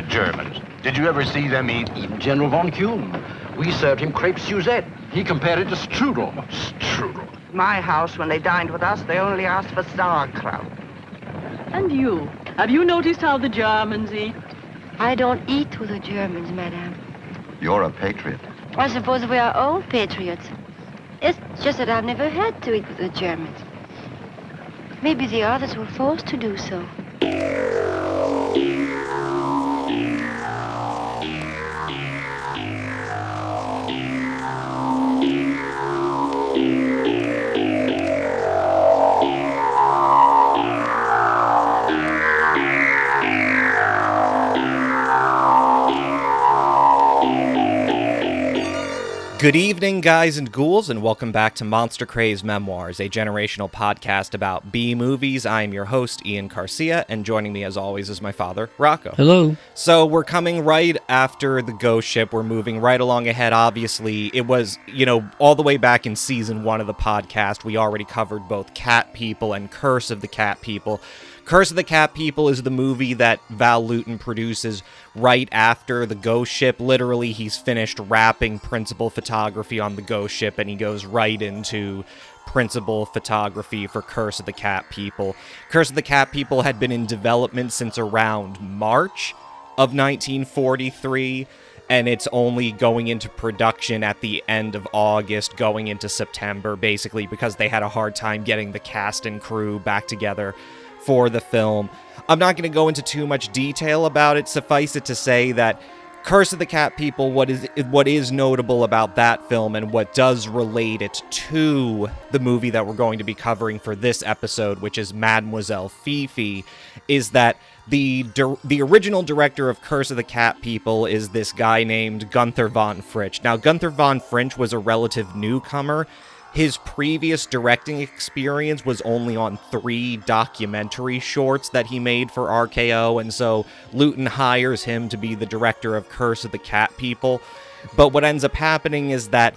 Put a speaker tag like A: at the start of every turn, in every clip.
A: The Germans. Did you ever see them eat?
B: Even General von Kuhn. We served him crepe Suzette. He compared it to strudel.
A: Strudel.
C: My house, when they dined with us, they only asked for sauerkraut.
D: And you? Have you noticed how the Germans eat?
E: I don't eat with the Germans, madame.
F: You're a patriot.
E: I suppose we are all patriots. It's just that I've never had to eat with the Germans. Maybe the others were forced to do so.
G: Good evening, guys and ghouls, and welcome back to Monster Craze Memoirs, a generational podcast about B-movies. I am your host, Ian Garcia, and joining me, as always, is my father, Rocco.
H: Hello.
G: So we're coming right after the Ghost Ship. We're moving right along ahead. Obviously, it was, all the way back in Season 1 of the podcast, we already covered both Cat People and Curse of the Cat People. Curse of the Cat People is the movie that Val Lewton produces right after the Ghost Ship. Literally, he's finished wrapping principal photography on the Ghost Ship, and he goes right into principal photography for Curse of the Cat People. Curse of the Cat People had been in development since around March of 1943, and it's only going into production at the end of August, going into September, basically because they had a hard time getting the cast and crew back together for the film. I'm not going to go into too much detail about it. Suffice it to say that Curse of the Cat People, what is notable about that film and what does relate it to the movie that we're going to be covering for this episode, which is Mademoiselle Fifi, is that the original director of Curse of the Cat People is this guy named Gunther von Fritsch. Now, Gunther von Fritsch was a relative newcomer. His previous directing experience was only on 3 documentary shorts that he made for RKO, and so Lewton hires him to be the director of Curse of the Cat People. But what ends up happening is that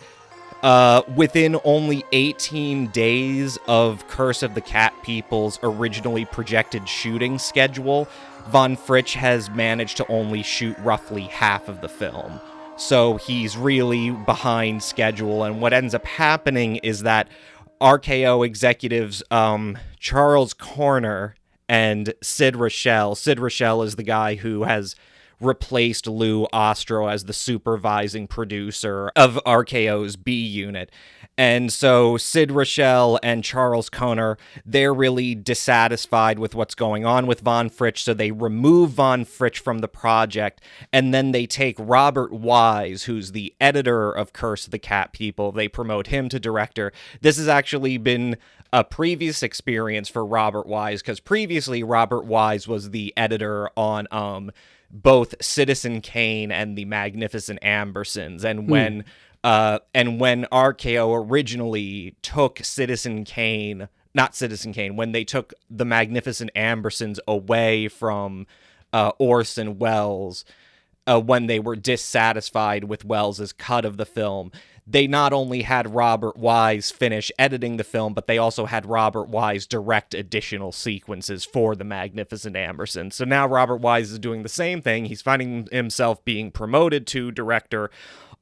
G: within only 18 days of Curse of the Cat People's originally projected shooting schedule, von Fritsch has managed to only shoot roughly half of the film. So he's really behind schedule, and what ends up happening is that RKO executives Charles Corner and Sid Rochelle is the guy who has replaced Lou Ostro as the supervising producer of RKO's B unit. And so Sid Rochelle and Charles Corner, they're really dissatisfied with what's going on with von Fritsch, so they remove von Fritsch from the project, and then they take Robert Wise, who's the editor of Curse of the Cat People. They promote him to director. This has actually been a previous experience for Robert Wise, because previously Robert Wise was the editor on both Citizen Kane and the Magnificent Ambersons, and when RKO originally took when they took the Magnificent Ambersons away from Orson Welles, when they were dissatisfied with Welles's cut of the film, they not only had Robert Wise finish editing the film, but they also had Robert Wise direct additional sequences for the Magnificent Ambersons. So now Robert Wise is doing the same thing. He's finding himself being promoted to director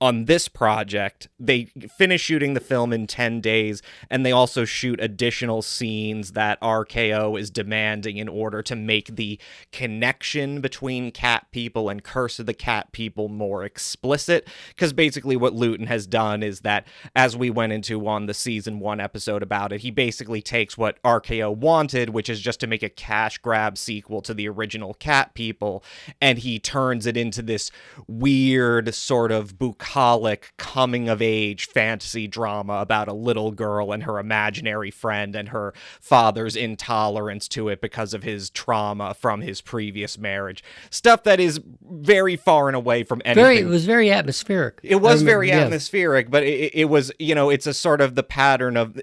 G: on this project. They finish shooting the film in 10 days, and they also shoot additional scenes that RKO is demanding in order to make the connection between Cat People and Curse of the Cat People more explicit, because basically what Lewton has done is that, as we went into on the Season 1 episode about it, he basically takes what RKO wanted, which is just to make a cash grab sequel to the original Cat People, and he turns it into this weird sort of bucolic coming-of-age fantasy drama about a little girl and her imaginary friend and her father's intolerance to it because of his trauma from his previous marriage. Stuff that is very far and away from anything.
H: It was very atmospheric.
G: It was very atmospheric, but it was, it's a sort of the pattern of,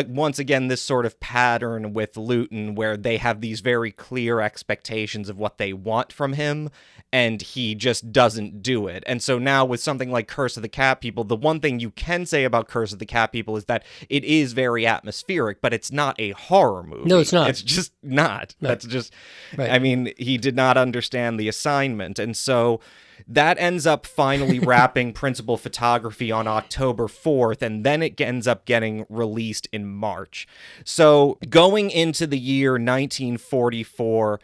G: once again, this sort of pattern with Lewton where they have these very clear expectations of what they want from him, and he just doesn't do it. And so now with something something like Curse of the Cat People, the one thing you can say about Curse of the Cat People is that it is very atmospheric, but it's not a horror movie.
F: No, it's not.
G: It's just not.
F: No.
G: That's just,
F: Right.
G: I mean, he did not understand the assignment. And so that ends up finally wrapping principal photography on October 4th, and then it ends up getting released in March. So going into the year 1944,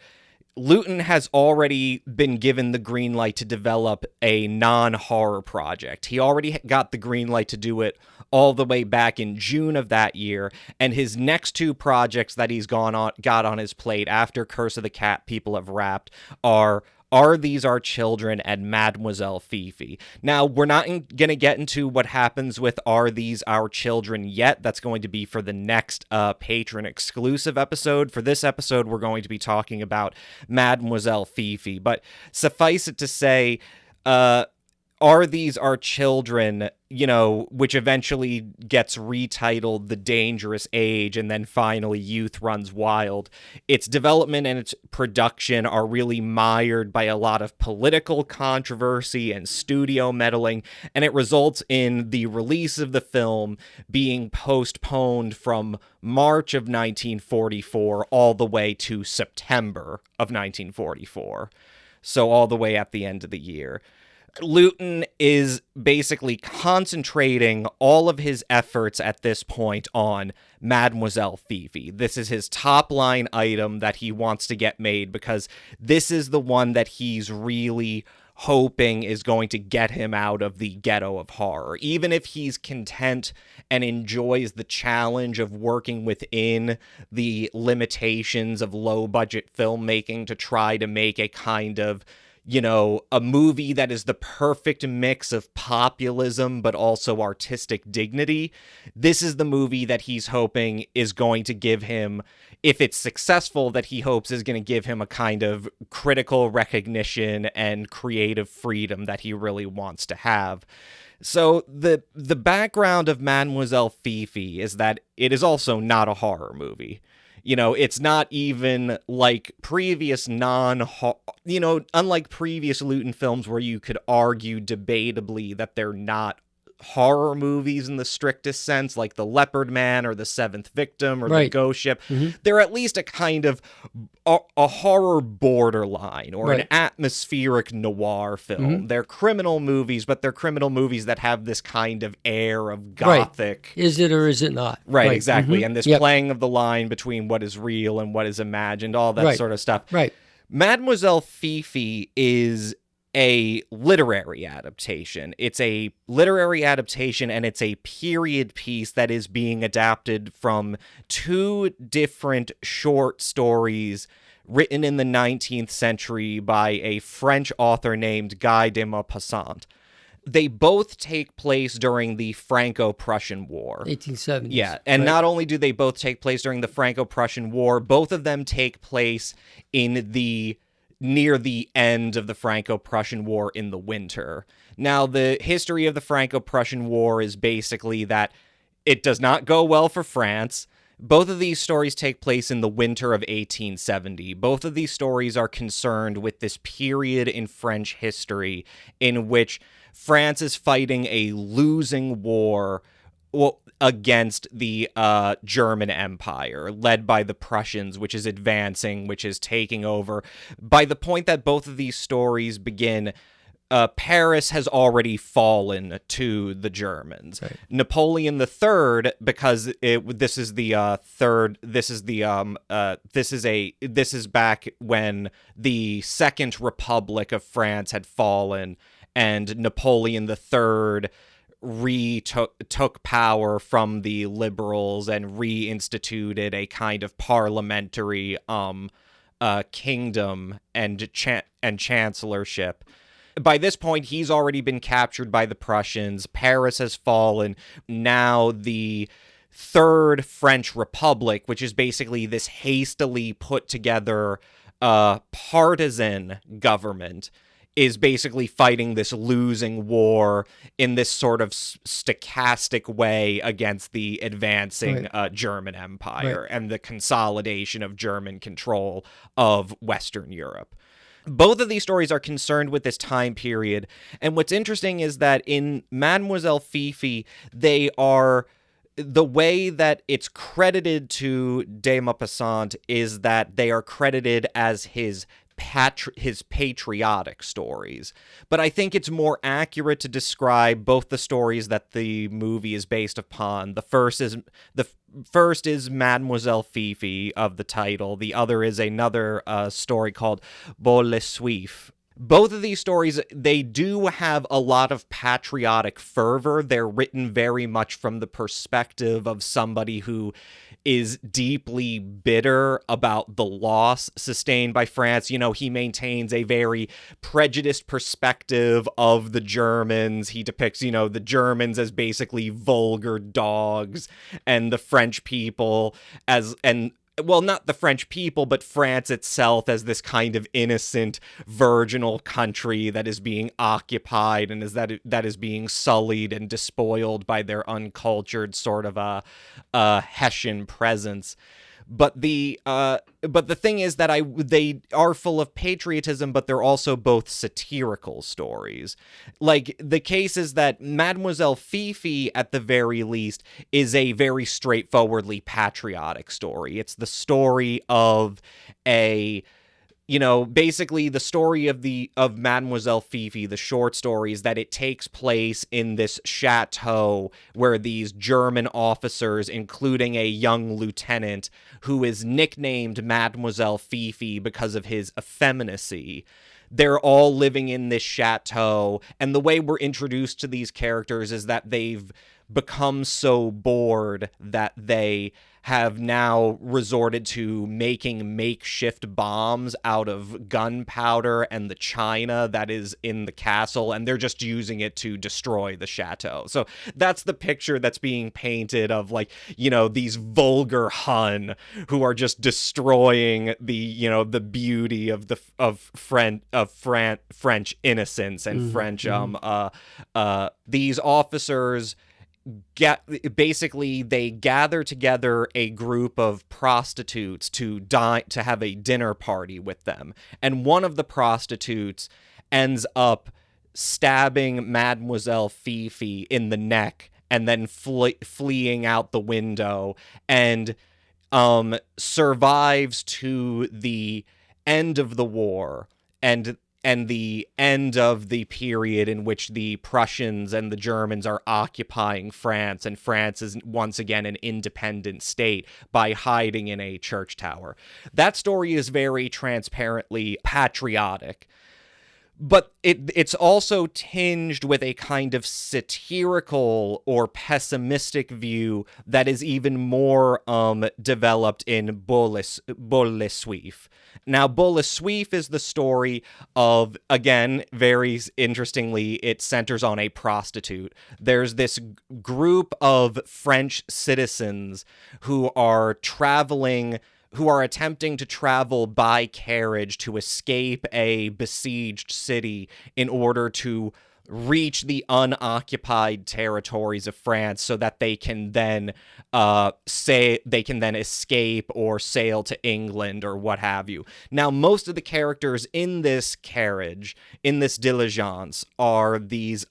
G: Lewton has already been given the green light to develop a non-horror project. He already got the green light to do it all the way back in June of that year, and his next two projects that he's got on his plate after Curse of the Cat People have wrapped are These Our Children and Mademoiselle Fifi. Now, we're not going to get into what happens with Are These Our Children yet. That's going to be for the next patron exclusive episode. For this episode, we're going to be talking about Mademoiselle Fifi. But suffice it to say, Are These Our Children, which eventually gets retitled The Dangerous Age and then finally Youth Runs Wild. Its development and its production are really mired by a lot of political controversy and studio meddling, and it results in the release of the film being postponed from March of 1944 all the way to September of 1944. So all the way at the end of the year. Lewton is basically concentrating all of his efforts at this point on Mademoiselle Fifi. This is his top line item that he wants to get made because this is the one that he's really hoping is going to get him out of the ghetto of horror. Even if he's content and enjoys the challenge of working within the limitations of low-budget filmmaking to try to make a kind of a movie that is the perfect mix of populism but also artistic dignity. This is the movie that he's hoping is going to give him, if it's successful, that he hopes is going to give him a kind of critical recognition and creative freedom that he really wants to have. So the background of Mademoiselle Fifi is that it is also not a horror movie. It's not even like previous unlike previous Lewton films where you could argue debatably that they're not horror movies in the strictest sense, like The Leopard Man or The Seventh Victim or The Ghost Ship. Mm-hmm. They're at least a kind of a horror borderline or an atmospheric noir film. Mm-hmm. They're criminal movies, but they're criminal movies that have this kind of air of gothic.
F: Right. Is it or is it not?
G: Right, exactly. Mm-hmm. And this playing of the line between what is real and what is imagined, all that sort of stuff.
F: Right.
G: Mademoiselle Fifi is a literary adaptation. It's a literary adaptation, and it's a period piece that is being adapted from two different short stories written in the 19th century by a French author named Guy de Maupassant. They both take place during the Franco-Prussian War.
F: 1870s.
G: Yeah, and not only do they both take place during the Franco-Prussian War, both of them take place near the end of the Franco-Prussian War in the winter. Now, the history of the Franco-Prussian War is basically that it does not go well for France. Both of these stories take place in the winter of 1870. Both of these stories are concerned with this period in French history in which France is fighting a losing war against the German Empire, led by the Prussians, which is advancing, which is taking over. By the point that both of these stories begin, Paris has already fallen to the Germans. Right. Napoleon III, because this is back when the Second Republic of France had fallen, and Napoleon III took power from the liberals and reinstituted a kind of parliamentary kingdom and chancellorship. By this point, he's already been captured by the Prussians. Paris has fallen. Now the Third French Republic, which is basically this hastily put together partisan government, is basically fighting this losing war in this sort of stochastic way against the advancing German Empire and the consolidation of German control of Western Europe. Both of these stories are concerned with this time period, and what's interesting is that in Mademoiselle Fifi, they are... the way that it's credited to de Maupassant is that they are credited as his patriotic stories. But I think it's more accurate to describe both the stories that the movie is based upon. The first is Mademoiselle Fifi of the title. The other is another story called Val Lewton. Both of these stories, they do have a lot of patriotic fervor. They're written very much from the perspective of somebody who is deeply bitter about the loss sustained by France. You know, he maintains a very prejudiced perspective of the Germans. He depicts, you know, the Germans as basically vulgar dogs, and the French people as, well, not the French people, but France itself as this kind of innocent, virginal country that is being occupied and that is being sullied and despoiled by their uncultured sort of a Hessian presence. But the thing is that they are full of patriotism, but they're also both satirical stories. Like, the case is that Mademoiselle Fifi, at the very least, is a very straightforwardly patriotic story. It's the story of basically the story of Mademoiselle Fifi, the short story, is that it takes place in this chateau where these German officers, including a young lieutenant who is nicknamed Mademoiselle Fifi because of his effeminacy, they're all living in this chateau, and the way we're introduced to these characters is that they've become so bored that they have now resorted to making makeshift bombs out of gunpowder and the china that is in the castle, and they're just using it to destroy the chateau. So that's the picture that's being painted of, like, you know, these vulgar Hun who are just destroying the, you know, the beauty of French innocence and French these officers they gather together a group of prostitutes to have a dinner party with them, and one of the prostitutes ends up stabbing Mademoiselle Fifi in the neck and then fleeing out the window, and survives to the end of the war and the end of the period in which the Prussians and the Germans are occupying France, and France is once again an independent state by hiding in a church tower. That story is very transparently patriotic, but it's also tinged with a kind of satirical or pessimistic view that is even more developed in Val Lewton. Now, Val Lewton is the story of, again, very interestingly, it centers on a prostitute. There's this group of French citizens who are attempting to travel by carriage to escape a besieged city in order to reach the unoccupied territories of France, so that they can then escape or sail to England or what have you. Now, most of the characters in this carriage, in this diligence, are these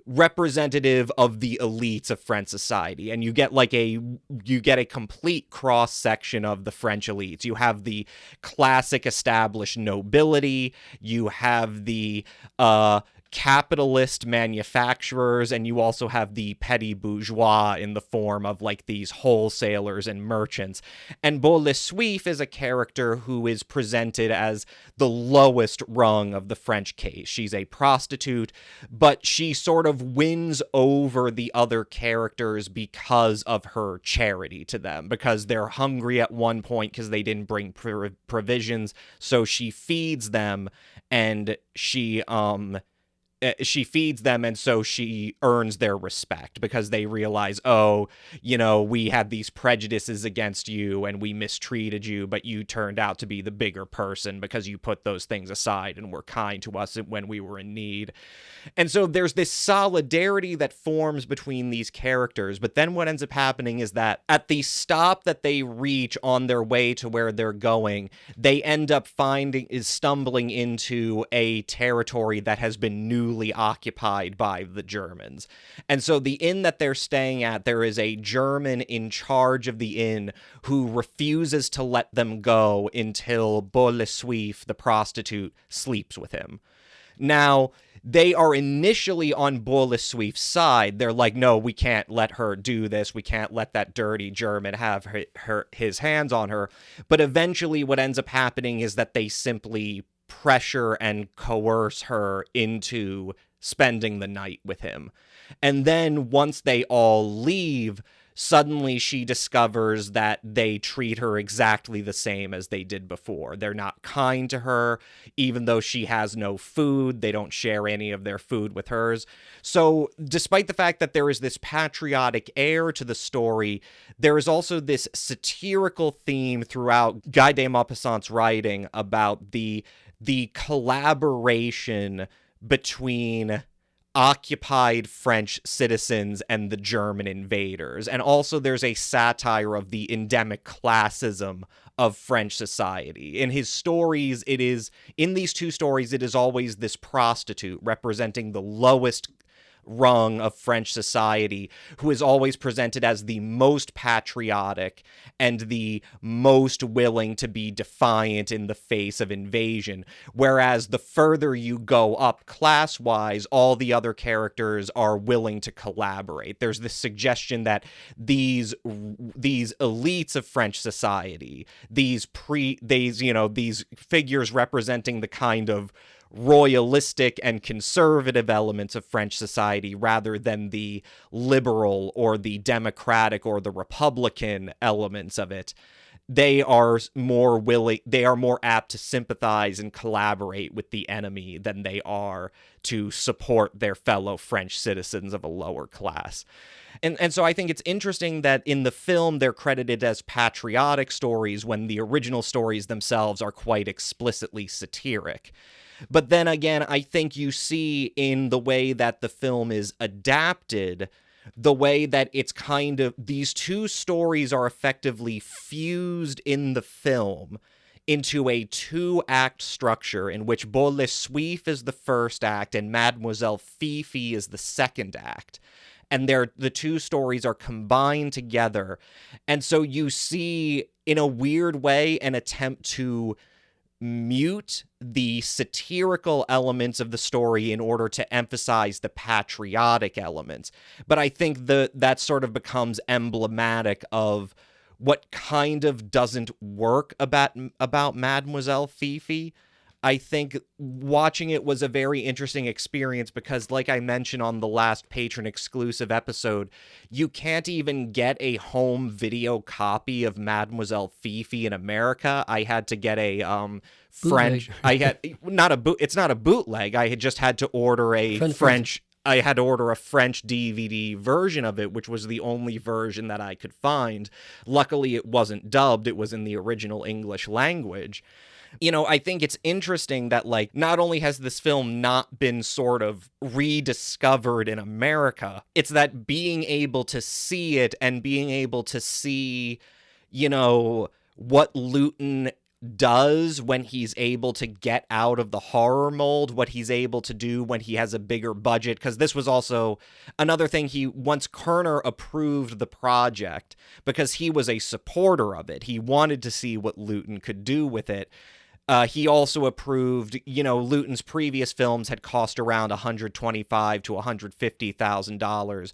G: representative of the elites of French society, and you get a complete cross section of the French elites. You have the classic established nobility, you have the capitalist manufacturers, and you also have the petty bourgeois in the form of, like, these wholesalers and merchants. And Val Lewton is a character who is presented as the lowest rung of the French case. She's a prostitute, but she sort of wins over the other characters because of her charity to them, because they're hungry at one point because they didn't bring provisions, so she feeds them, and she she feeds them, and so she earns their respect because they realize, oh, we had these prejudices against you and we mistreated you, but you turned out to be the bigger person because you put those things aside and were kind to us when we were in need. And so there's this solidarity that forms between these characters, but then what ends up happening is that at the stop that they reach on their way to where they're going, they end up stumbling into a territory that has been newly occupied by the Germans. And so the inn that they're staying at, there is a German in charge of the inn who refuses to let them go until Val Lewton, the prostitute, sleeps with him. Now, they are initially on Val Lewton's side. They're like, no, we can't let her do this. We can't let that dirty German have his hands on her. But eventually what ends up happening is that they simply pressure and coerce her into spending the night with him. And then once they all leave, suddenly she discovers that they treat her exactly the same as they did before. They're not kind to her, even though she has no food. They don't share any of their food with hers. So despite the fact that there is this patriotic air to the story, there is also this satirical theme throughout Guy de Maupassant's writing about the collaboration between occupied French citizens and the German invaders. And also there's a satire of the endemic classism of French society. In these two stories, it is always this prostitute representing the lowest rung of French society, who is always presented as the most patriotic and the most willing to be defiant in the face of invasion. Whereas the further you go up class-wise, all the other characters are willing to collaborate. There's this suggestion that these elites of French society, these figures representing the kind of royalistic and conservative elements of French society rather than the liberal or the democratic or the republican elements of it, they are more apt to sympathize and collaborate with the enemy than they are to support their fellow French citizens of a lower class. And so I think it's interesting that in the film they're credited as patriotic stories when the original stories themselves are quite explicitly satiric. But then again, I think you see in the way that the film is adapted, the way that it's kind of, these two stories are effectively fused in the film into a 2-act structure in which Val Lewton is the first act and Mademoiselle Fifi is the second act. And the two stories are combined together. And so you see, in a weird way, an attempt to mute the satirical elements of the story in order to emphasize the patriotic elements. But I think that sort of becomes emblematic of what kind of doesn't work about Mademoiselle Fifi. I think watching it was a very interesting experience because, like I mentioned on the last patron-exclusive episode, you can't even get a home video copy of Mademoiselle Fifi in America. I had to get a French. It's not a bootleg. I had just had to order a French. I had to order a French DVD version of it, which was the only version that I could find. Luckily, it wasn't dubbed. It was in the original English language. I think it's interesting that, not only has this film not been sort of rediscovered in America, it's that being able to see it and being able to see, what Lewton does when he's able to get out of the horror mold, what he's able to do when he has a bigger budget, because this was also another thing. Once Kerner approved the project, because he was a supporter of it, he wanted to see what Lewton could do with it. He also approved, Lewton's previous films had cost around $125,000 to $150,000.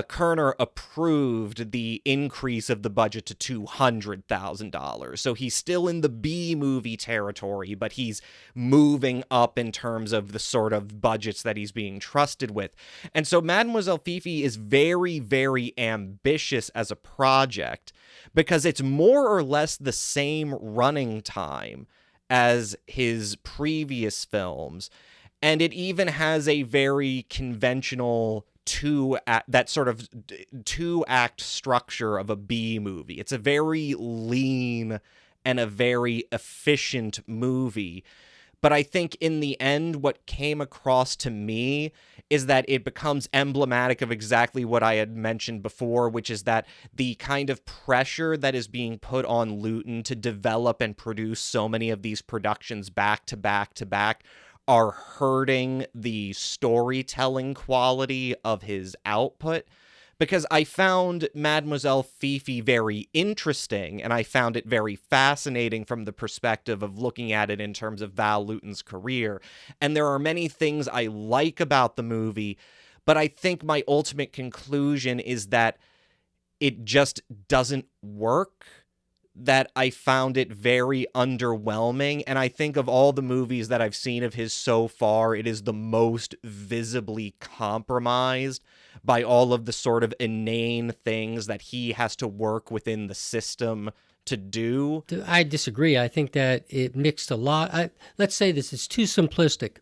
G: Kerner approved the increase of the budget to $200,000. So he's still in the B-movie territory, but he's moving up in terms of the sort of budgets that he's being trusted with. And so Mademoiselle Fifi is very, very ambitious as a project because it's more or less the same running time as his previous films. And it even has a very conventional that sort of two-act structure of a B movie. It's a very lean and a very efficient movie. But I think in the end, what came across to me is that it becomes emblematic of exactly what I had mentioned before, which is that the kind of pressure that is being put on Lewton to develop and produce so many of these productions back to back to back are hurting the storytelling quality of his output. Because I found Mademoiselle Fifi very interesting, and I found it very fascinating from the perspective of looking at it in terms of Val Lewton's career. And there are many things I like about the movie, but I think my ultimate conclusion is that it just doesn't work, that I found it very underwhelming. And I think of all the movies that I've seen of his so far, it is the most visibly compromised by all of the sort of inane things that he has to work within the system to do.
F: I disagree. I think that it mixed a lot. Let's say this is too simplistic.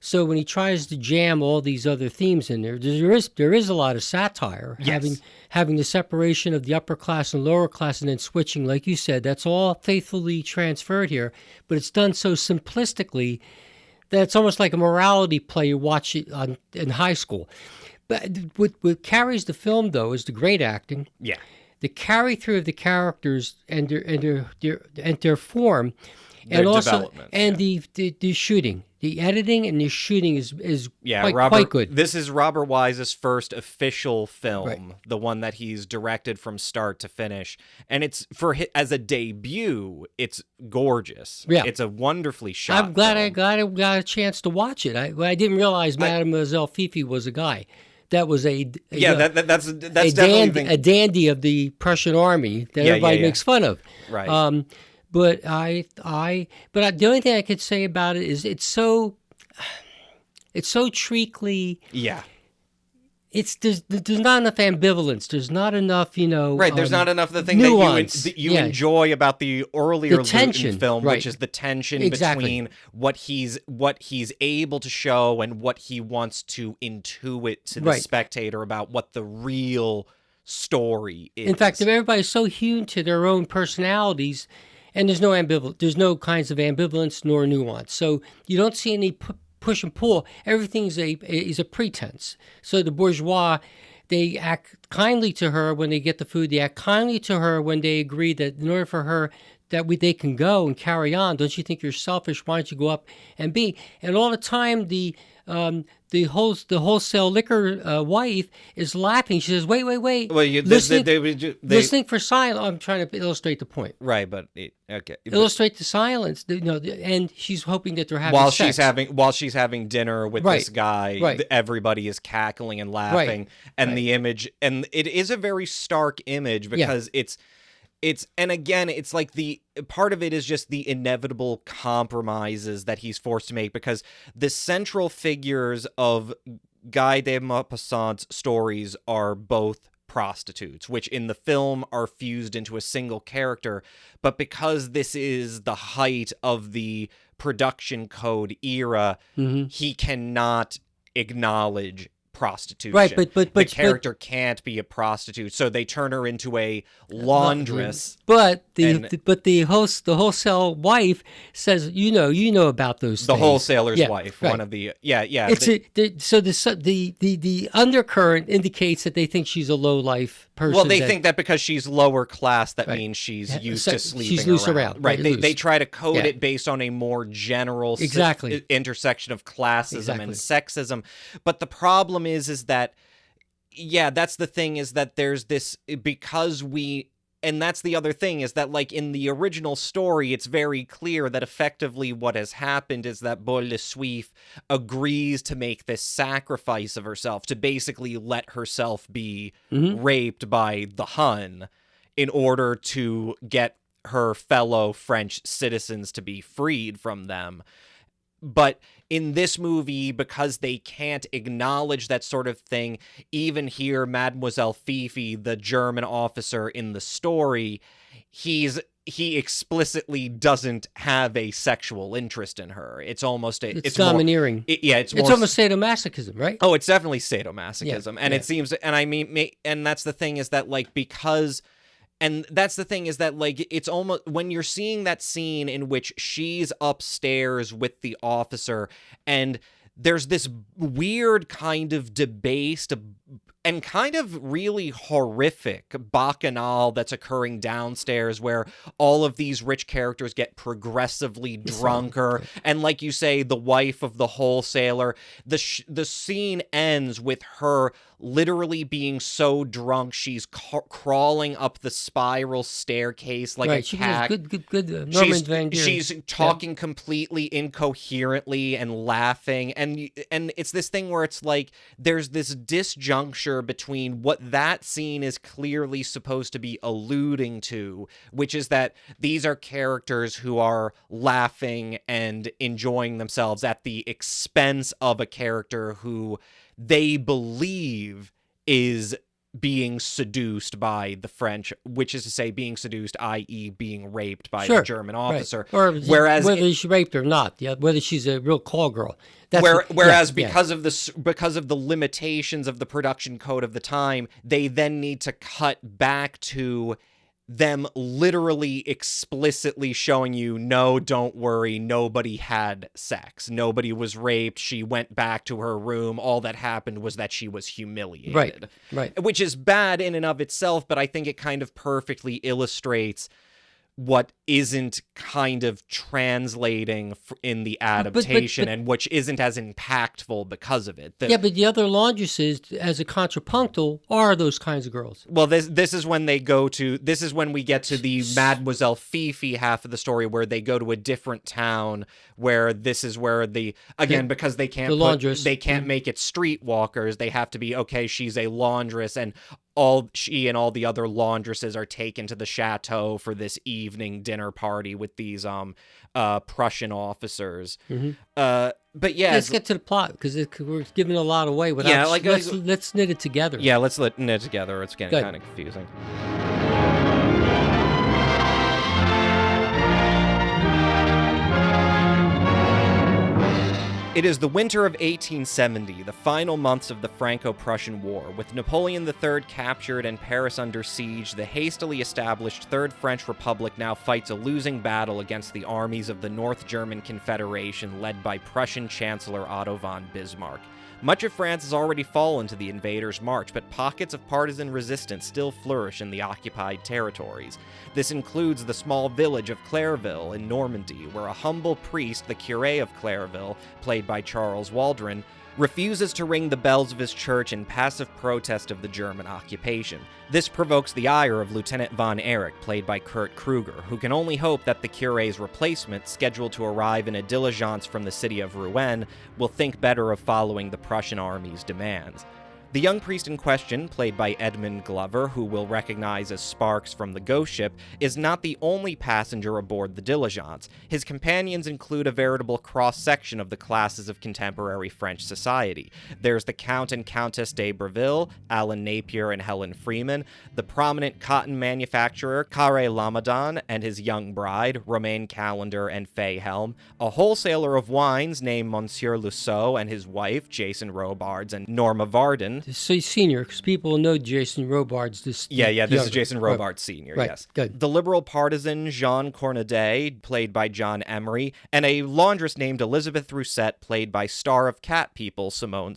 F: So when he tries to jam all these other themes in there is a lot of satire.
G: Yes.
F: Having the separation of the upper class and lower class, and then switching, like you said, that's all faithfully transferred here. But it's done so simplistically that it's almost like a morality play you watch it in high school. But what carries the film, though, is the great acting.
G: Yeah.
F: The carry through of the characters and their form,
G: Their
F: and also
G: development,
F: and the shooting, the editing and the shooting is quite good.
G: This is Robert Wise's first official film,
F: Right.
G: the one that he's directed from start to finish, and it's as a debut. It's gorgeous.
F: Yeah.
G: It's a wonderfully shot.
F: I'm glad
G: film.
F: I got a chance to watch it. I didn't realize Mademoiselle Fifi was a guy. That was
G: that's definitely
F: a dandy of the Prussian army that everybody makes fun of.
G: Right.
F: But the only thing I could say about it is it's so treacly.
G: Yeah.
F: There's not enough ambivalence. There's not enough,
G: Right, there's not enough of the thing
F: nuance.
G: that you enjoy about the earlier
F: The tension,
G: Lewton film,
F: right.
G: which is the tension
F: Exactly.
G: between what he's able to show and what he wants to intuit to the
F: Right.
G: spectator about what the real story is.
F: In fact, everybody's so hewn to their own personalities, and there's no kinds of ambivalence nor nuance. So you don't see any push and pull. Everything's is a pretense. So the bourgeois, they act kindly to her when they get the food. They act kindly to her when they agree that in order for her they can go and carry on. Don't you think you're selfish? Why don't you go up and be? And all the time, the wholesale liquor wife is laughing. She says, "Wait,
G: Well,
F: listening for silence." I'm trying to illustrate the point.
G: Right, but okay.
F: Illustrate the silence, and she's hoping that they're having
G: While
F: sex.
G: she's having dinner with
F: Right,
G: this guy,
F: right.
G: Everybody is cackling and laughing, and
F: right.
G: the image, and it is a very stark image because it's, and again, it's like the part of it is just the inevitable compromises that he's forced to make, because the central figures of Guy de Maupassant's stories are both prostitutes, which in the film are fused into a single character. But because this is the height of the production code era, he cannot acknowledge prostitution.
F: Right, but
G: the character can't be a prostitute, so they turn her into a laundress.
F: But the wholesale wife says, you know about those
G: The
F: things.
G: wholesaler's
F: Yeah,
G: wife,
F: right.
G: one of the
F: So the undercurrent indicates that they think she's a low life person.
G: Well, they think that because she's lower class, that means she's used to sleeping
F: she's loose around.
G: Right.
F: Right,
G: They
F: loose.
G: try to code
F: Yeah.
G: it based on a more general intersection of classism and sexism. But the problem is that, that's the thing, is that there's this, and that's the other thing, is that, like, in the original story, it's very clear that effectively what has happened is that Val Lewton agrees to make this sacrifice of herself, to basically let herself be raped by the Hun in order to get her fellow French citizens to be freed from them. But in this movie, because they can't acknowledge that sort of thing, even here, Mademoiselle Fifi, the German officer in the story, he's he explicitly doesn't have a sexual interest in her. It's almost
F: it's domineering.
G: It's
F: almost sadomasochism, right?
G: Oh, it's definitely sadomasochism.
F: Yeah,
G: and
F: yeah.
G: it seems, and I mean, and that's the thing is that, like, because, and that's the thing is that, like, it's almost, when you're seeing that scene in which she's upstairs with the officer, and there's this weird kind of debased and kind of really horrific bacchanal that's occurring downstairs, where all of these rich characters get progressively drunker. And like you say, the wife of the wholesaler, the scene ends with her literally being so drunk she's crawling up the spiral staircase like a cat.
F: Good. Norman Van Buren.
G: She's talking completely incoherently and laughing, and it's this thing where it's like there's this disjuncture between what that scene is clearly supposed to be alluding to, which is that these are characters who are laughing and enjoying themselves at the expense of a character who they believe is being seduced by the French, which is to say being seduced, i.e. being raped by the German officer.
F: Right. Or
G: whereas
F: whether she's raped or not, whether she's a real call girl.
G: Whereas because of the limitations of the production code of the time, they then need to cut back to them literally explicitly showing you, no, don't worry, nobody had sex. Nobody was raped. She went back to her room. All that happened was that she was humiliated.
F: Right.
G: Which is bad in and of itself, but I think it kind of perfectly illustrates what isn't kind of translating in the adaptation and which isn't as impactful because of it.
F: But the other laundresses, as a contrapuntal, are those kinds of girls.
G: Well, this is when we get to the Mademoiselle Fifi half of the story, where they go to a different town, where this is where because they can't make it streetwalkers, they have to be, okay, she's a laundress, and she and all the other laundresses are taken to the chateau for this evening dinner party with these Prussian officers.
F: Mm-hmm.
G: But yeah,
F: let's get to the plot, because we're giving a lot away. Let's knit it together.
G: Yeah, let's knit it together. It's getting kind of confusing. It is the winter of 1870, the final months of the Franco-Prussian War. With Napoleon III captured and Paris under siege, the hastily established Third French Republic now fights a losing battle against the armies of the North German Confederation led by Prussian Chancellor Otto von Bismarck. Much of France has already fallen to the invaders' march, but pockets of partisan resistance still flourish in the occupied territories. This includes the small village of Clairville in Normandy, where a humble priest, the curé of Clairville, played by Charles Waldron, refuses to ring the bells of his church in passive protest of the German occupation. This provokes the ire of Lieutenant von Erich, played by Kurt Kruger, who can only hope that the curé's replacement, scheduled to arrive in a diligence from the city of Rouen, will think better of following the Prussian army's demands. The young priest in question, played by Edmund Glover, who we'll recognize as Sparks from the Ghost Ship, is not the only passenger aboard the diligence. His companions include a veritable cross-section of the classes of contemporary French society. There's the Count and Countess de Breville, Alan Napier and Helen Freeman, the prominent cotton manufacturer Carré Lamadon and his young bride, Romaine Callender and Fay Helm, a wholesaler of wines named Monsieur Lusseau and his wife, Jason Robards and Norma Varden.
F: So senior, because people know Jason Robards. This
G: is Jason Robards Sr.,
F: right.
G: Yes.
F: Good.
G: The liberal partisan Jean Cornadet, played by John Emery, and a laundress named Elizabeth Rousset, played by star of Cat People, Simone.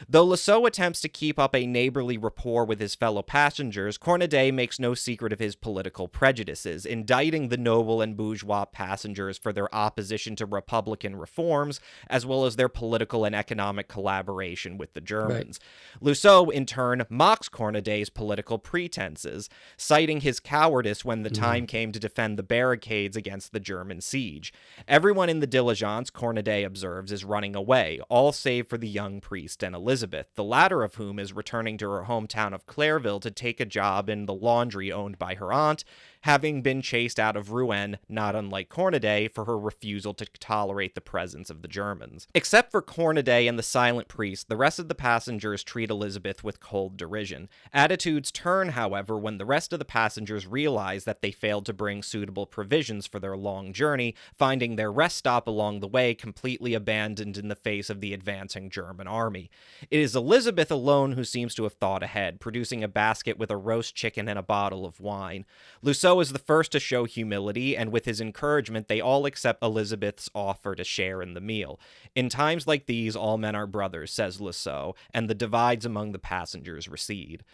G: Though Lusseau attempts to keep up a neighborly rapport with his fellow passengers, Cornadet makes no secret of his political prejudices, indicting the noble and bourgeois passengers for their opposition to Republican reforms, as well as their political and economic collaboration with the Germans. Right. Lusseau, in turn, mocks Cornadet's political pretenses, citing his cowardice when the time came to defend the barricades against the German siege. Everyone in the diligence, Cornadet observes, is running away, all save for the young priest and Elizabeth, the latter of whom is returning to her hometown of Clairville to take a job in the laundry owned by her aunt, having been chased out of Rouen, not unlike Cornudet, for her refusal to tolerate the presence of the Germans. Except for Cornudet and the silent priest, the rest of the passengers treat Elizabeth with cold derision. Attitudes turn, however, when the rest of the passengers realize that they failed to bring suitable provisions for their long journey, finding their rest stop along the way completely abandoned in the face of the advancing German army. It is Elizabeth alone who seems to have thought ahead, producing a basket with a roast chicken and a bottle of wine. Luceau is the first to show humility, and with his encouragement, they all accept Elizabeth's offer to share in the meal. In times like these, all men are brothers, says Luceau, and the divides among the passengers recede.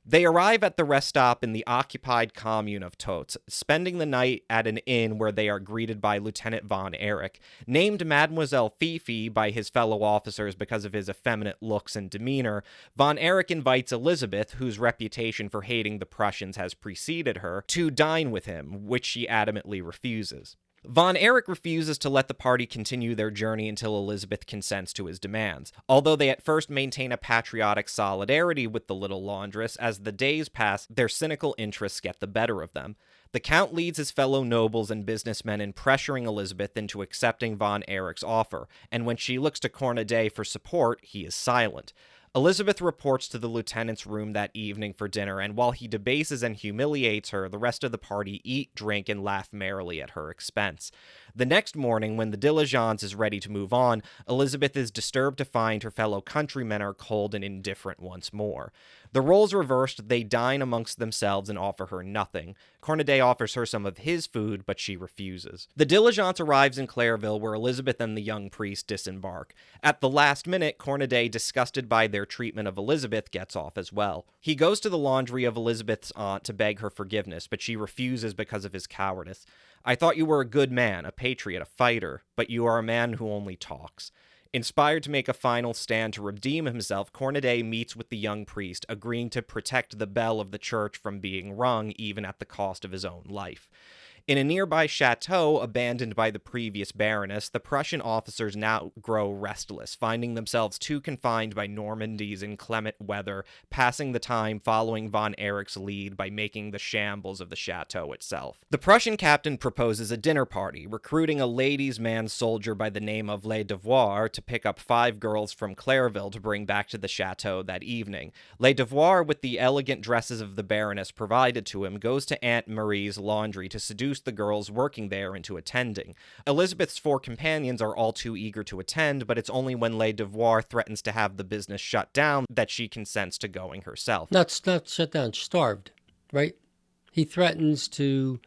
G: They arrive at the rest stop in the occupied commune of Tots, spending the night at an inn where they are greeted by Lieutenant von Erich. Named Mademoiselle Fifi by his fellow officers because of his effeminate looks and demeanor, von Erich invites Elizabeth, whose reputation for hating the Prussians has preceded her, to dine with him, which she adamantly refuses. Von Erich refuses to let the party continue their journey until Elizabeth consents to his demands, although they at first maintain a patriotic solidarity with the little laundress. As the days pass, their cynical interests get the better of them. The Count leads his fellow nobles and businessmen in pressuring Elizabeth into accepting von Erich's offer, and when she looks to Cornudet for support, he is silent. Elizabeth reports to the lieutenant's room that evening for dinner, and while he debases and humiliates her, the rest of the party eat, drink, and laugh merrily at her expense. The next morning, when the diligence is ready to move on, Elizabeth is disturbed to find her fellow countrymen are cold and indifferent once more. The roles reversed, they dine amongst themselves and offer her nothing. Cornudet offers her some of his food, but she refuses. The diligence arrives in Clairville, where Elizabeth and the young priest disembark. At the last minute, Cornudet, disgusted by their treatment of Elizabeth, gets off as well. He goes to the laundry of Elizabeth's aunt to beg her forgiveness, but she refuses because of his cowardice. "I thought you were a good man, a patriot, a fighter, but you are a man who only talks." Inspired to make a final stand to redeem himself, Cornudet meets with the young priest, agreeing to protect the bell of the church from being rung, even at the cost of his own life. In a nearby chateau, abandoned by the previous baroness, the Prussian officers now grow restless, finding themselves too confined by Normandy's inclement weather, passing the time following von Erich's lead by making the shambles of the chateau itself. The Prussian captain proposes a dinner party, recruiting a ladies' man soldier by the name of Le Devoir to pick up 5 girls from Clairville to bring back to the chateau that evening. Le Devoir, with the elegant dresses of the baroness provided to him, goes to Aunt Marie's laundry to seduce the girls working there into attending. Elizabeth's 4 companions are all too eager to attend, but it's only when Le Devoir threatens to have the business shut down that she consents to going herself.
F: Not shut down, starved, right? He threatens to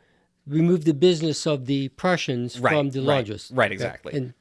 F: remove the business of the Prussians from the laundress.
G: Right, exactly.
F: And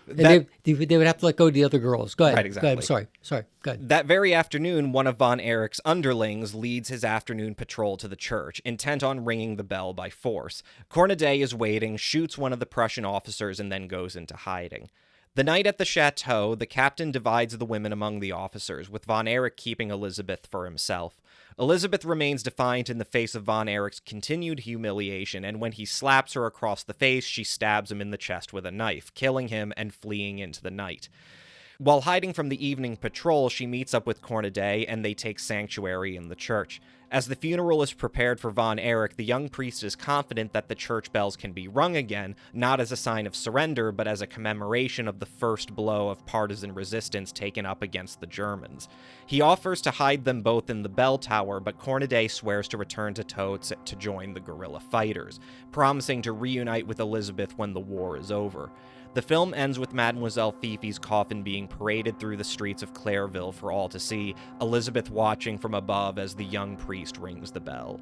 F: they would have to let go of the other girls. Go ahead.
G: Right, exactly.
F: Go ahead. Sorry. Go ahead.
G: That very afternoon, one of von Erich's underlings leads his afternoon patrol to the church, intent on ringing the bell by force. Cornudet is waiting, shoots one of the Prussian officers, and then goes into hiding. The night at the chateau, the captain divides the women among the officers, with von Erich keeping Elizabeth for himself. Elizabeth remains defiant in the face of von Erich's continued humiliation, and when he slaps her across the face, she stabs him in the chest with a knife, killing him and fleeing into the night. While hiding from the evening patrol, she meets up with Cornudet, and they take sanctuary in the church. As the funeral is prepared for von Erich, the young priest is confident that the church bells can be rung again, not as a sign of surrender, but as a commemoration of the first blow of partisan resistance taken up against the Germans. He offers to hide them both in the bell tower, but Cornudet swears to return to Tots to join the guerrilla fighters, promising to reunite with Elizabeth when the war is over. The film ends with Mademoiselle Fifi's coffin being paraded through the streets of Clairville for all to see, Elizabeth watching from above as the young priest rings the bell.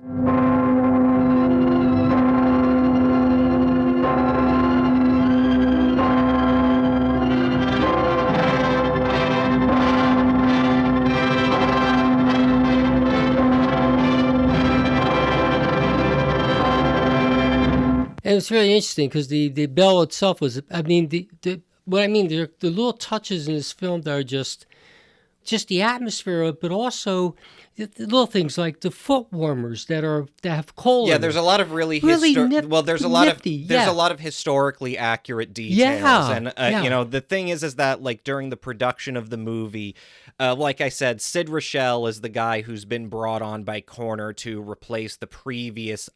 F: And it's really interesting because the bell itself was, the little touches in this film that are just just the atmosphere of it, but also the little things like the foot warmers that have coal.
G: Yeah,
F: in
G: there's
F: them.
G: a lot of really, there's a lot of historically accurate details, and you know, the thing is that like during the production of the movie, like I said, Sid Rochelle is the guy who's been brought on by Corner to replace the previous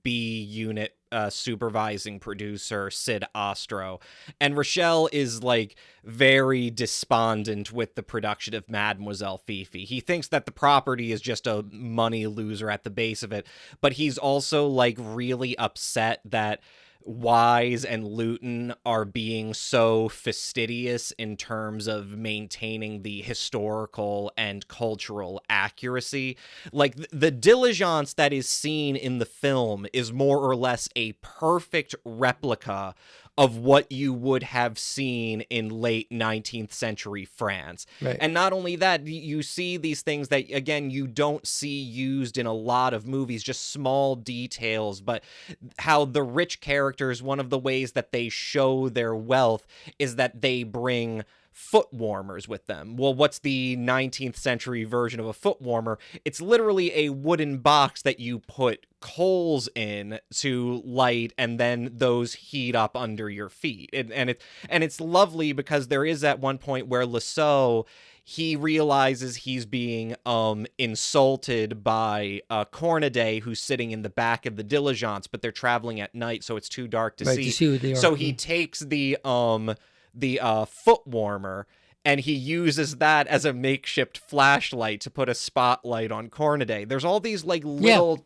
G: B unit supervising producer, Sid Ostro. And Rochelle is like very despondent with the production of Mademoiselle Fifi. He thinks that the property is just a money loser at the base of it, but he's also like really upset that Wise and Lewton are being so fastidious in terms of maintaining the historical and cultural accuracy. Like, the diligence that is seen in the film is more or less a perfect replica of what you would have seen in late 19th century France.
F: Right.
G: And not only that, you see these things that, again, you don't see used in a lot of movies, just small details, but how the rich characters, one of the ways that they show their wealth is that they bring foot warmers with them. Well, what's the 19th century version of a foot warmer? It's literally a wooden box that you put coals in to light, and then those heat up under your feet. And it's lovely because there is at one point where Lasso, he realizes he's being insulted by Cornaday, who's sitting in the back of the diligence, but they're traveling at night, so it's too dark to see.
F: To see what they are.
G: So he takes the foot warmer, and he uses that as a makeshift flashlight to put a spotlight on Cornaday. There's all these like little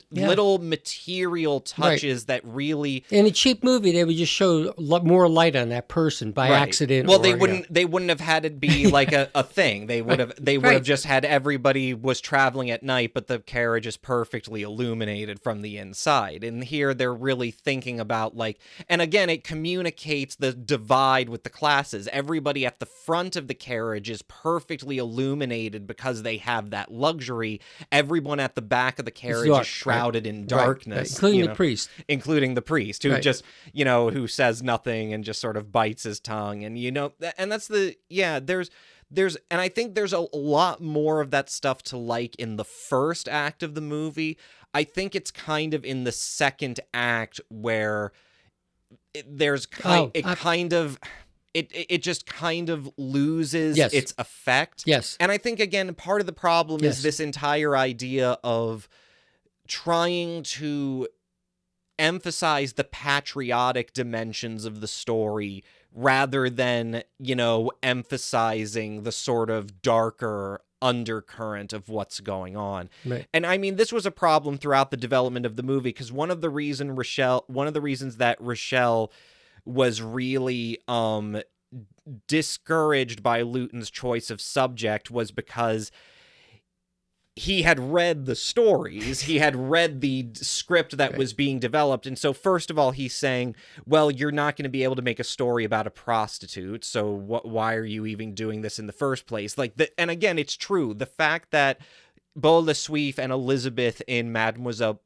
G: material touches that really,
F: in a cheap movie, they would just show more light on that person by accident.
G: Well, they wouldn't have had it be like a thing. They would have just had everybody was traveling at night, but the carriage is perfectly illuminated from the inside. And here they're really thinking about like, and again, it communicates the divide with the classes. Everybody at the front of the carriage is perfectly illuminated because they have that luxury. Everyone at the back of the carriage is shrouded in darkness,
F: including the priest.
G: Including the priest, who just, who says nothing and just sort of bites his tongue. And, and that's and I think there's a lot more of that stuff to like in the first act of the movie. I think it's kind of in the second act where it just kind of loses its effect.
F: Yes.
G: And I think, again, part of the problem is this entire idea of trying to emphasize the patriotic dimensions of the story rather than, emphasizing the sort of darker undercurrent of what's going on.
F: Right.
G: And I mean, this was a problem throughout the development of the movie, because one of the reasons that Rochelle was really discouraged by Lewton's choice of subject was because he had read the stories, he had read the script that was being developed, and so first of all he's saying, well, you're not going to be able to make a story about a prostitute, so why are you even doing this in the first place? And again, it's true, the fact that Beau Le Suif and Elizabeth in Mademoiselle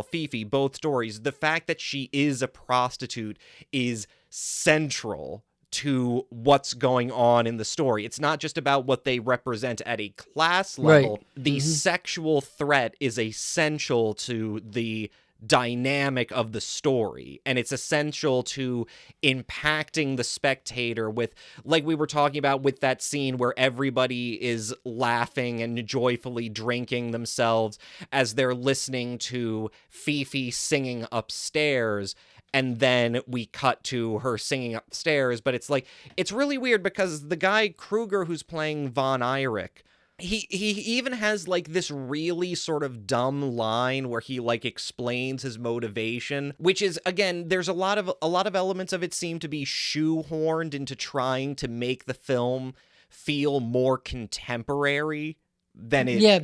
G: Fifi, both stories, the fact that she is a prostitute is central to what's going on in the story. It's not just about what they represent at a class level.
F: Right.
G: The sexual threat is essential to the dynamic of the story, and it's essential to impacting the spectator with, like we were talking about with that scene where everybody is laughing and joyfully drinking themselves as they're listening to Fifi singing upstairs, and then we cut to her singing upstairs. But it's like, it's really weird because the guy Kruger who's playing Von Eyrick, he even has like this really sort of dumb line where he like explains his motivation, which is, again, there's a lot of elements of it seem to be shoehorned into trying to make the film feel more contemporary than it.
F: Yeah.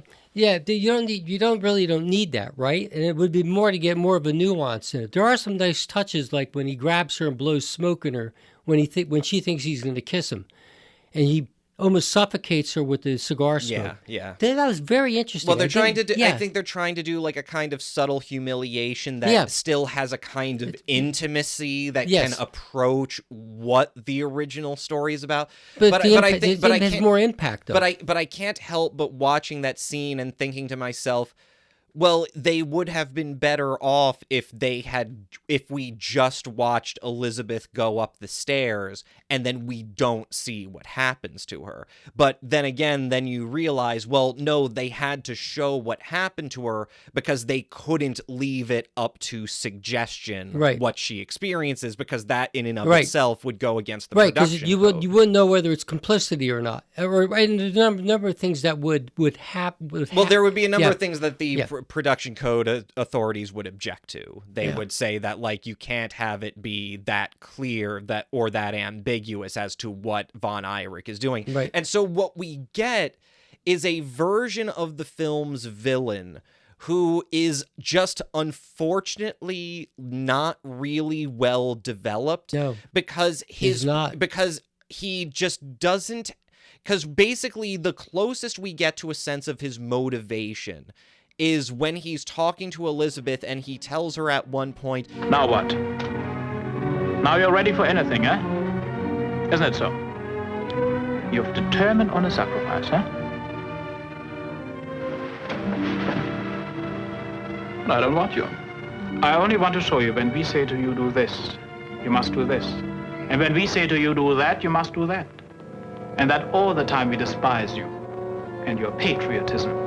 F: You don't really need that, right? And it would be more to get more of a nuance in it. There are some nice touches, like when he grabs her and blows smoke in her when she thinks he's going to kiss him, and he almost suffocates her with the cigar smoke.
G: Yeah.
F: That was very interesting.
G: Well, they're trying to do,
F: yeah.
G: I think they're trying to do like a kind of subtle humiliation that still has a kind of intimacy that can approach what the original story is about. But I think it
F: has more impact, though.
G: But I can't help but watching that scene and thinking to myself, well, they would have been better off if we just watched Elizabeth go up the stairs and then we don't see what happens to her. But then again, then you realize, well, no, they had to show what happened to her because they couldn't leave it up to suggestion what she experiences, because that in and of itself would go against the production code.
F: Because you wouldn't know whether it's complicity or not. And there's a number of things that would happen.
G: Well, there would be a number of things that the production code authorities would object to. They would say that, like, you can't have it be that clear or that ambiguous as to what Von Eyrick is doing.
F: Right.
G: And so what we get is a version of the film's villain who is just unfortunately not really well developed.
F: No,
G: because he just doesn't. Because basically the closest we get to a sense of his motivation is when he's talking to Elizabeth and he tells her at one point,
H: "Now what? Now you're ready for anything, eh? Isn't it so? You've determined on a sacrifice, eh? But I don't want you. I only want to show you when we say to you, do this, you must do this. And when we say to you, do that, you must do that. And that all the time we despise you and your patriotism."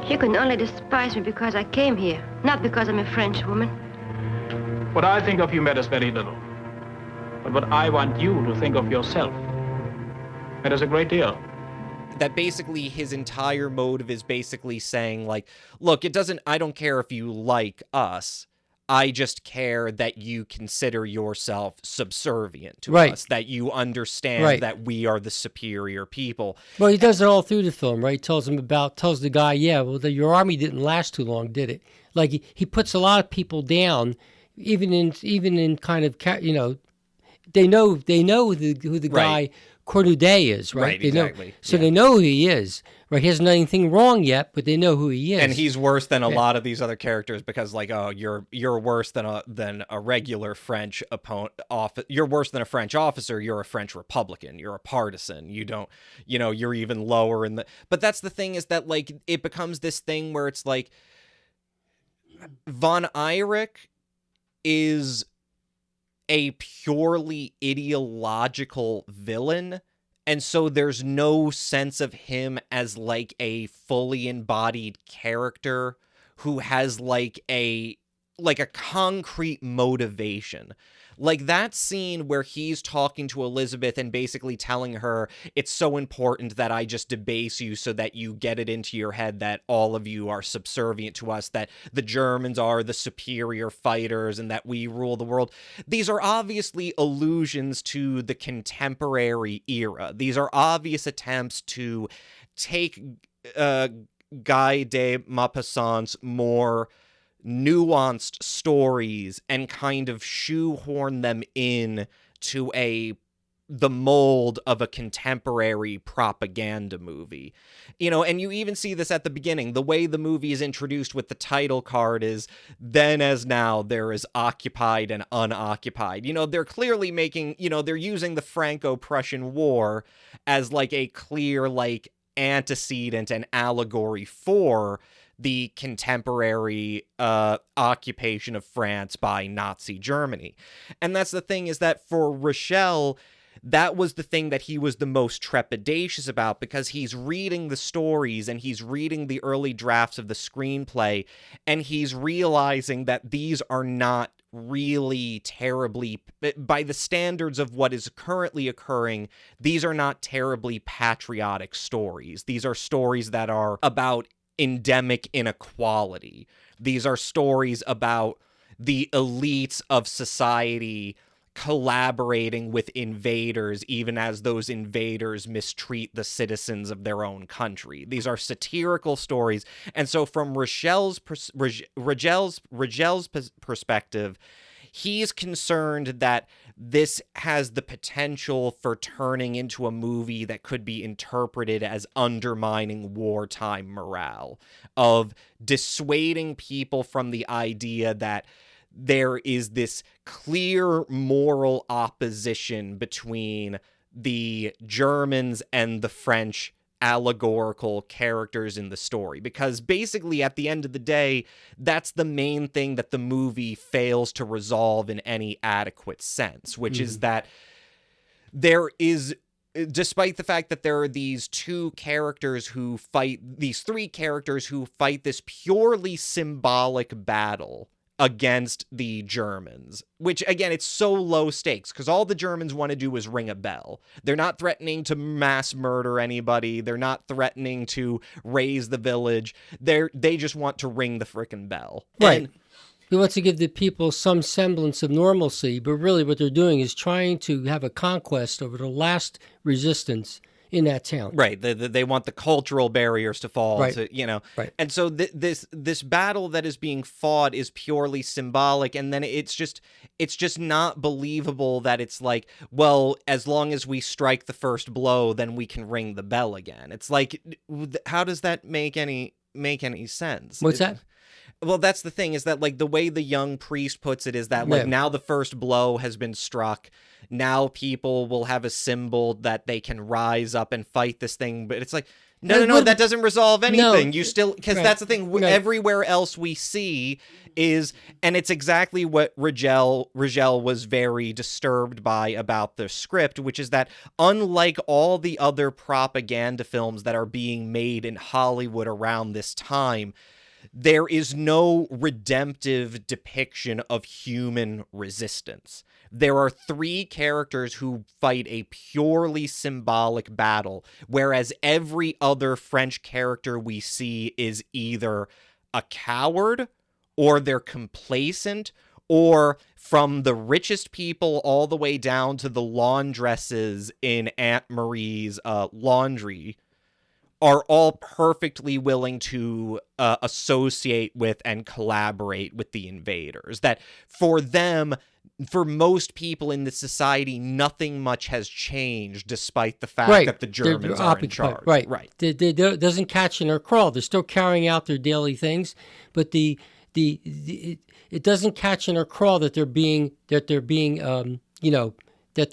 E: You can only despise me because I came here, not because I'm a French woman.
H: What I think of you matters very little. But what I want you to think of yourself matters a great deal.
G: That basically his entire motive is basically saying, like, look, I don't care if you like us. I just care that you consider yourself subservient to us, that you understand that we are the superior people.
F: Well, he does it all through the film, right? He tells the guy, your army didn't last too long, did it? Like, he puts a lot of people down, even in kind of, they know who the guy Cornudet is, right? They
G: exactly.
F: They know who he is, right? He hasn't done anything wrong yet, but they know who he is.
G: And he's worse than a lot of these other characters because, like, oh, you're worse than a regular French opponent. You're worse than a French officer. You're a French Republican. You're a partisan. You don't, you're even lower in the. But that's the thing, is that, like, it becomes this thing where it's like Von Eyrick is a purely ideological villain, and so there's no sense of him as like a fully embodied character who has like a concrete motivation. Like that scene where he's talking to Elizabeth and basically telling her, it's so important that I just debase you so that you get it into your head that all of you are subservient to us, that the Germans are the superior fighters and that we rule the world. These are obviously allusions to the contemporary era. These are obvious attempts to take Guy de Maupassant's more nuanced stories and kind of shoehorn them in to the mold of a contemporary propaganda movie. And you even see this at the beginning. The way the movie is introduced with the title card is, then as now there is occupied and unoccupied. They're clearly making, they're using the Franco-Prussian War as like a clear like antecedent and allegory for the contemporary occupation of France by Nazi Germany. And that's the thing, is that for Rochelle, that was the thing that he was the most trepidatious about, because he's reading the stories and he's reading the early drafts of the screenplay, and he's realizing that these are not really terribly, by the standards of what is currently occurring, these are not terribly patriotic stories. These are stories that are about endemic inequality. These are stories about the elites of society collaborating with invaders, even as those invaders mistreat the citizens of their own country. These are satirical stories. And so from Rochelle's perspective, he's concerned that this has the potential for turning into a movie that could be interpreted as undermining wartime morale, of dissuading people from the idea that there is this clear moral opposition between the Germans and the French allegorical characters in the story, because basically at the end of the day, that's the main thing that the movie fails to resolve in any adequate sense, which is that there is, despite the fact that there are these three characters who fight this purely symbolic battle against the Germans, which again, it's so low stakes because all the Germans want to do is ring a bell. They're not threatening to mass murder anybody. They're not threatening to raise the village. They just want to ring the frickin' bell.
F: Right. He wants to give the people some semblance of normalcy, but really what they're doing is trying to have a conquest over the last resistance in that town.
G: Right. They want the cultural barriers to fall,
F: right.
G: Right. And so this battle that is being fought is purely symbolic, and then it's just not believable that it's like, well, as long as we strike the first blow, then we can ring the bell again. It's like, how does that make any sense?
F: What's that?
G: Well, that's the thing, is that like the way the young priest puts it is that like now the first blow has been struck. Now people will have a symbol that they can rise up and fight this thing. But it's like, no, that doesn't resolve anything. You still, because that's the thing. Everywhere else we see is, and it's exactly what Rigel was very disturbed by about the script, which is that unlike all the other propaganda films that are being made in Hollywood around this time, there is no redemptive depiction of human resistance. There are three characters who fight a purely symbolic battle, whereas every other French character we see is either a coward, or they're complacent, or from the richest people all the way down to the laundresses in Aunt Marie's laundry, are all perfectly willing to associate with and collaborate with the invaders. That for them, for most people in this society, nothing much has changed despite the fact that the Germans are in charge.
F: Right. It doesn't catch in or crawl. They're still carrying out their daily things, but it doesn't catch in or crawl that they're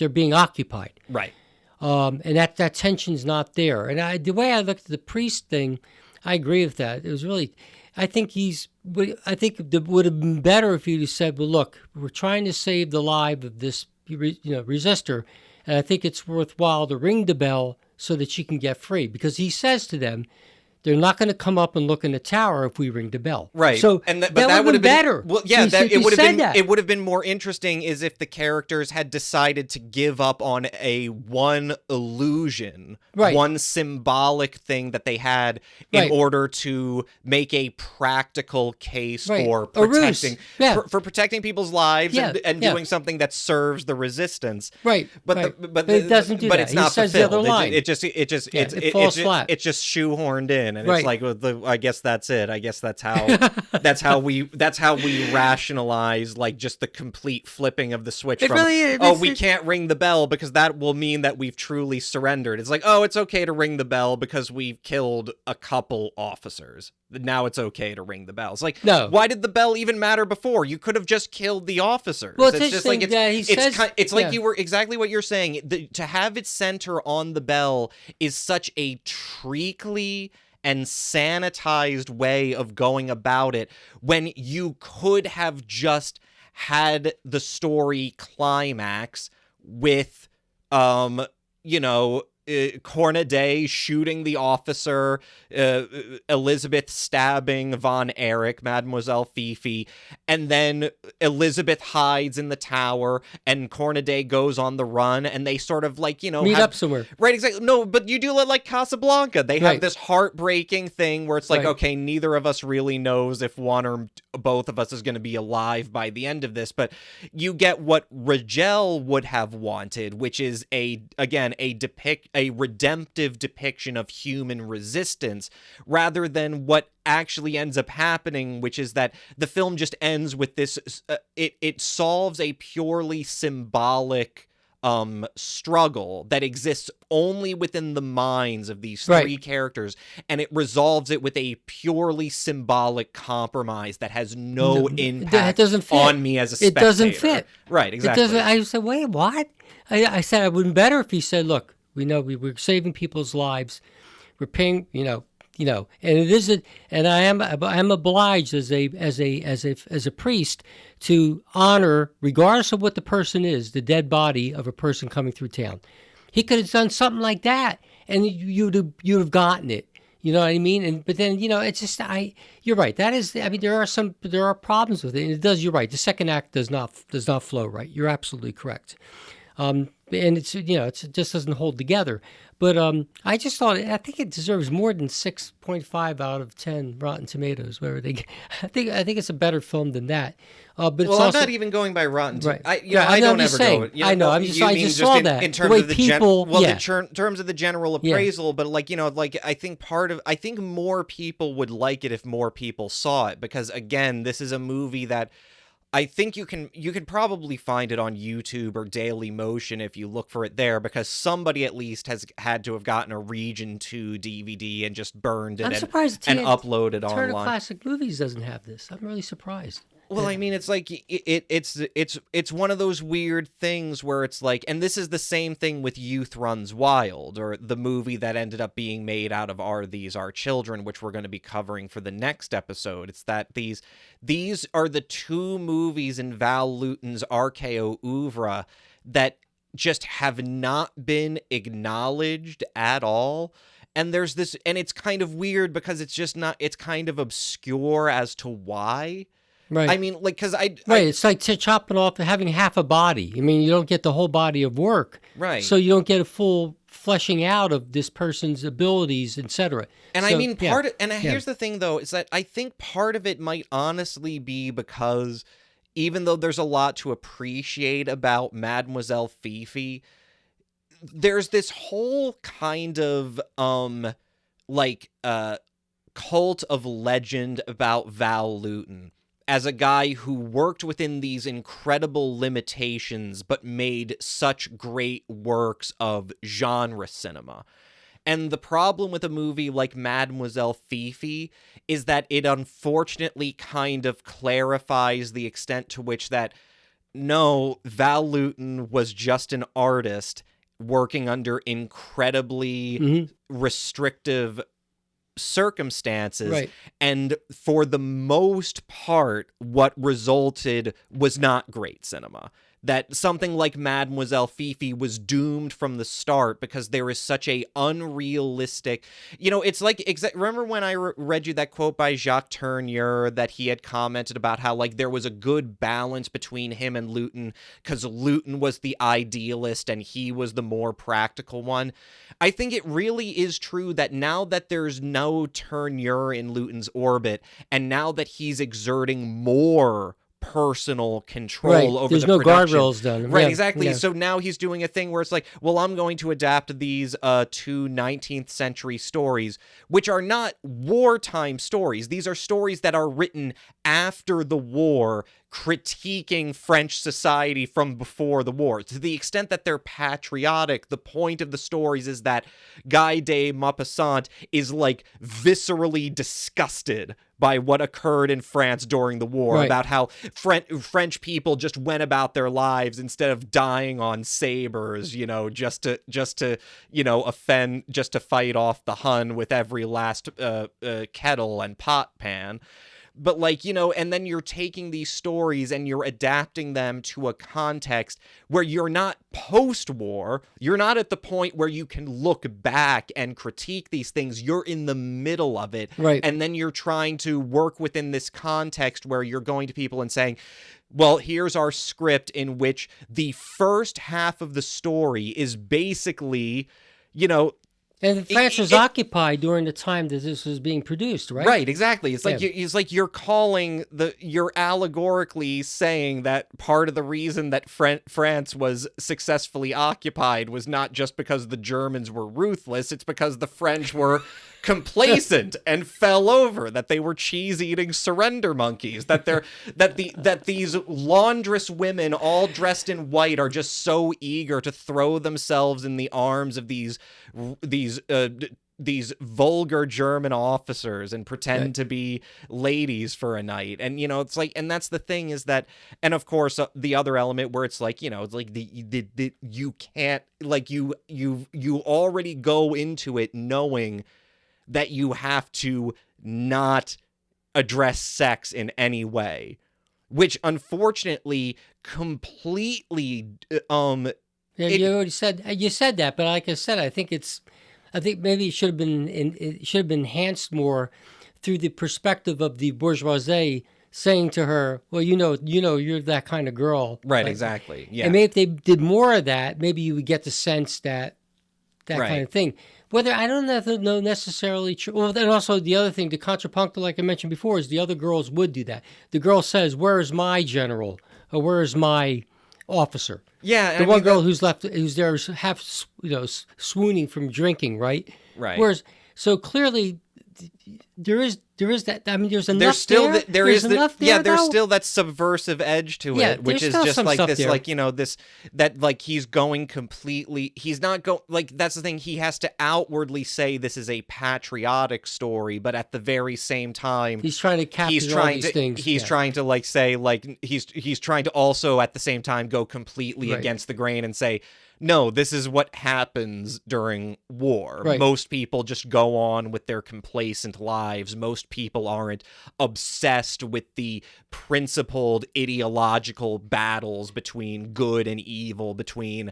F: being occupied.
G: Right.
F: And that tension's not there. And the way I looked at the priest thing, I agree with that. It was really, I think it would have been better if he'd said, well, look, we're trying to save the life of this, resistor, and I think it's worthwhile to ring the bell so that she can get free. Because he says to them, they're not going to come up and look in the tower if we ring the bell.
G: Right.
F: So
G: but
F: that would have been better.
G: Well, yeah, it would have been more interesting is if the characters had decided to give up on one illusion, one symbolic thing that they had in order to make a practical case for protecting for protecting people's lives and doing something that serves the resistance.
F: Right.
G: But
F: it doesn't do that.
G: It's not
F: says the other line.
G: It falls flat. It's just shoehorned in. And it's like, I guess that's it. I guess that's how we rationalize like just the complete flipping of the switch we can't ring the bell because that will mean that we've truly surrendered. It's like, it's okay to ring the bell because we've killed a couple officers. Now it's okay to ring the bell. It's like, no. Why did the bell even matter before? You could have just killed the officers.
F: Well, it's just like
G: it's like you were exactly what you're saying. To have it center on the bell is such a treacly and sanitized way of going about it when you could have just had the story climax with, Cornaday shooting the officer, Elizabeth stabbing Von Erich, Mademoiselle Fifi, and then Elizabeth hides in the tower, and Cornaday goes on the run, and they sort of like,
F: meet up somewhere.
G: Right, exactly. No, but you do it like Casablanca. They have this heartbreaking thing where it's like, okay, neither of us really knows if one or both of us is going to be alive by the end of this, but you get what Rigel would have wanted, which is a a redemptive depiction of human resistance, rather than what actually ends up happening, which is that the film just ends with this, it solves a purely symbolic struggle that exists only within the minds of these three characters, and it resolves it with a purely symbolic compromise that has no impact on me as a spectator.
F: It doesn't fit.
G: Right, exactly.
F: I said, wait, what? I said, it would be better if he said, look, we know we're saving people's lives. We're paying, and it isn't, and I'm obliged as a priest to honor, regardless of what the person is, the dead body of a person coming through town. He could have done something like that, and you'd have gotten it. You know what I mean? But then it's just you're right. That is, I mean, there are problems with it, and it does. You're right. The second act does not flow right. You're absolutely correct. And it's it just doesn't hold together. But I think it deserves more than 6.5 out of 10 Rotten Tomatoes. Whatever they get. I think it's a better film than that. But it's also,
G: I'm not even going by Rotten.
F: Right.
G: I don't ever go.
F: I know. I just saw that
G: in terms of the
F: people.
G: In terms of the general appraisal. But I think more people would like it if more people saw it, because again, this is a movie that I think you could probably find it on YouTube or Daily Motion if you look for it there, because somebody at least has had to have gotten a Region 2 DVD and just burned it and uploaded online.
F: Turner Classic Movies doesn't have this. I'm really surprised.
G: Well, I mean, it's like it's one of those weird things where it's like, and this is the same thing with Youth Runs Wild, or the movie that ended up being made out of Are These Our Children, which we're going to be covering for the next episode. It's that these are the two movies in Val Lewton's RKO oeuvre that just have not been acknowledged at all. And there's this, and it's kind of weird because it's just not, it's kind of obscure as to why.
F: Right.
G: I mean, like, because
F: it's like chopping off, having half a body. I mean, you don't get the whole body of work.
G: Right.
F: So you don't get a full fleshing out of this person's abilities, etc.
G: And so, I mean, here's the thing, though, is that I think part of it might honestly be because even though there's a lot to appreciate about Mademoiselle Fifi, there's this whole kind of, cult of legend about Val Lewton as a guy who worked within these incredible limitations but made such great works of genre cinema. And the problem with a movie like Mademoiselle Fifi is that it unfortunately kind of clarifies the extent to which that, no, Val Lewton was just an artist working under incredibly restrictive circumstances,
F: right.
G: And for the most part what resulted was not great cinema. That something like Mademoiselle Fifi was doomed from the start because there is such a unrealistic, it's like, remember when I read you that quote by Jacques Tourneur that he had commented about how, like, there was a good balance between him and Lewton because Lewton was the idealist and he was the more practical one. I think it really is true that now that there's no Tourneur in Lewton's orbit, and now that he's exerting more personal control over
F: There's
G: the
F: no
G: production.
F: guardrails done.
G: Right,
F: yeah,
G: exactly.
F: Yeah.
G: So now he's doing a thing where it's like, well, I'm going to adapt these two 19th century stories, which are not wartime stories. These are stories that are written after the war, critiquing French society from before the war. To the extent that they're patriotic, the point of the stories is that Guy de Maupassant is, like, viscerally disgusted by what occurred in France during the war,
F: right.
G: About how French people just went about their lives instead of dying on sabers, just to offend, just to fight off the Hun with every last kettle and pot pan. But, like, and then you're taking these stories and you're adapting them to a context where you're not post-war, you're not at the point where you can look back and critique these things, you're in the middle of it.
F: Right.
G: And then you're trying to work within this context where you're going to people and saying, well, here's our script in which the first half of the story is basically,
F: And France was occupied during the time that this was being produced, right?
G: Right, exactly. It's like you're allegorically saying that part of the reason that France was successfully occupied was not just because the Germans were ruthless, it's because the French were complacent and fell over, that they were cheese-eating surrender monkeys, that these laundress women all dressed in white are just so eager to throw themselves in the arms of these vulgar German officers and pretend to be ladies for a night. And it's like, and that's the thing is that, and of course the other element where it's like, it's like the you can't, like you already go into it knowing that you have to not address sex in any way, which unfortunately completely
F: Yeah, you already said that, but like I said, I think maybe it should have been enhanced more through the perspective of the bourgeoisie saying to her, well, you're that kind of girl.
G: Right, exactly. Yeah.
F: And maybe if they did more of that, maybe you would get the sense that
G: right.
F: kind of thing. Whether, I don't know necessarily true. Well, then also the other thing, the contrapuntal, like I mentioned before, is the other girls would do that. The girl says, where is my general? Or where is my officer?
G: Yeah.
F: The one girl who's there is half, swooning from drinking, right?
G: Right.
F: Whereas, so clearly, there is that. I mean, there's enough
G: there's still
F: there.
G: there's
F: enough there,
G: there's
F: though?
G: still that subversive edge to
F: Yeah,
G: it, which
F: there's
G: is
F: still
G: just
F: some
G: like
F: stuff
G: this,
F: there.
G: like that like he's going completely. He's not like that's the thing. He has to outwardly say this is a patriotic story, but at the very same time,
F: he's trying to capture all these things.
G: He's trying to like say like he's trying to also at the same time go completely against the grain and say, no, this is what happens during war.
F: Right.
G: Most people just go on with their complacent lives. Most people aren't obsessed with the principled ideological battles between good and evil, between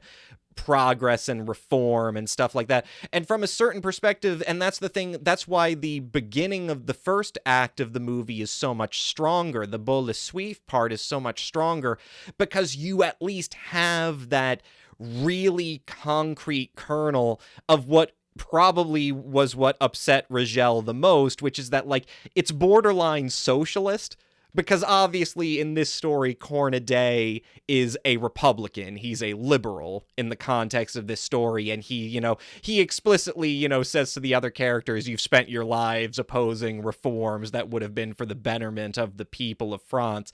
G: progress and reform and stuff like that. And from a certain perspective, and that's the thing, that's why the beginning of the first act of the movie is so much stronger. The Beau Le Suif part is so much stronger because you at least have that really concrete kernel of what probably was what upset Rigel the most, which is that like it's borderline socialist, because obviously in this story Cornaday is a Republican, he's a liberal in the context of this story, and he explicitly says to the other characters, you've spent your lives opposing reforms that would have been for the betterment of the people of France.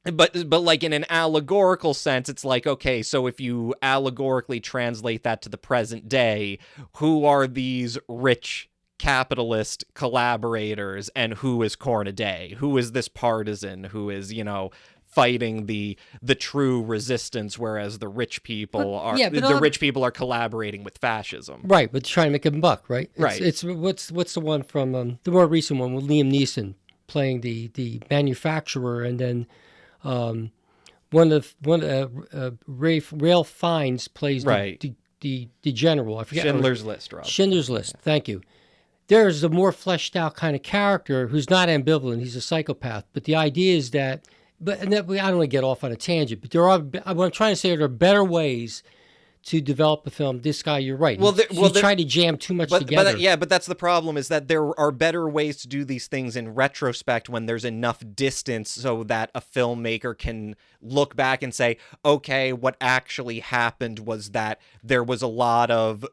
G: But like in an allegorical sense, it's like, okay, so if you allegorically translate that to the present day, who are these rich capitalist collaborators and who is Cornaday? Who is this partisan who is, fighting the true resistance, whereas the rich people rich people are collaborating with fascism.
F: Right, but trying to make a buck, right?
G: Right.
F: It's what's the one from the more recent one with Liam Neeson playing the manufacturer, and then Ralph Fiennes plays the general. I forget.
G: Schindler's List, Rob.
F: Schindler's List. Thank you. There's a more fleshed out kind of character who's not ambivalent. He's a psychopath. But the idea is that, I don't want to get off on a tangent, but what I'm trying to say, there are better ways to develop a film. This guy, you're right. He tried to jam too much together.
G: But that's the problem, is that there are better ways to do these things in retrospect when there's enough distance so that a filmmaker can look back and say, okay, what actually happened was that there was a lot of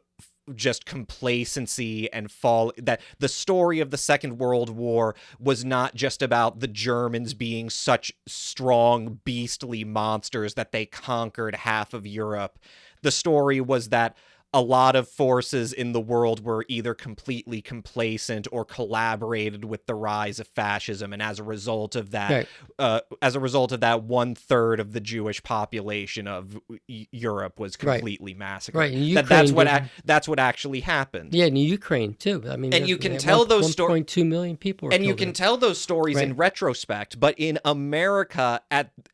G: just complacency and that the story of the Second World War was not just about the Germans being such strong, beastly monsters that they conquered half of Europe. The story was that a lot of forces in the world were either completely complacent or collaborated with the rise of fascism, and as a result of that, 1/3 of the Jewish population of Europe was completely massacred.
F: Right, and
G: that's what actually happened.
F: Yeah, in Ukraine too. I mean,
G: and you can tell those stories.
F: 1.2 million people.
G: And you can tell those stories in retrospect, but in America,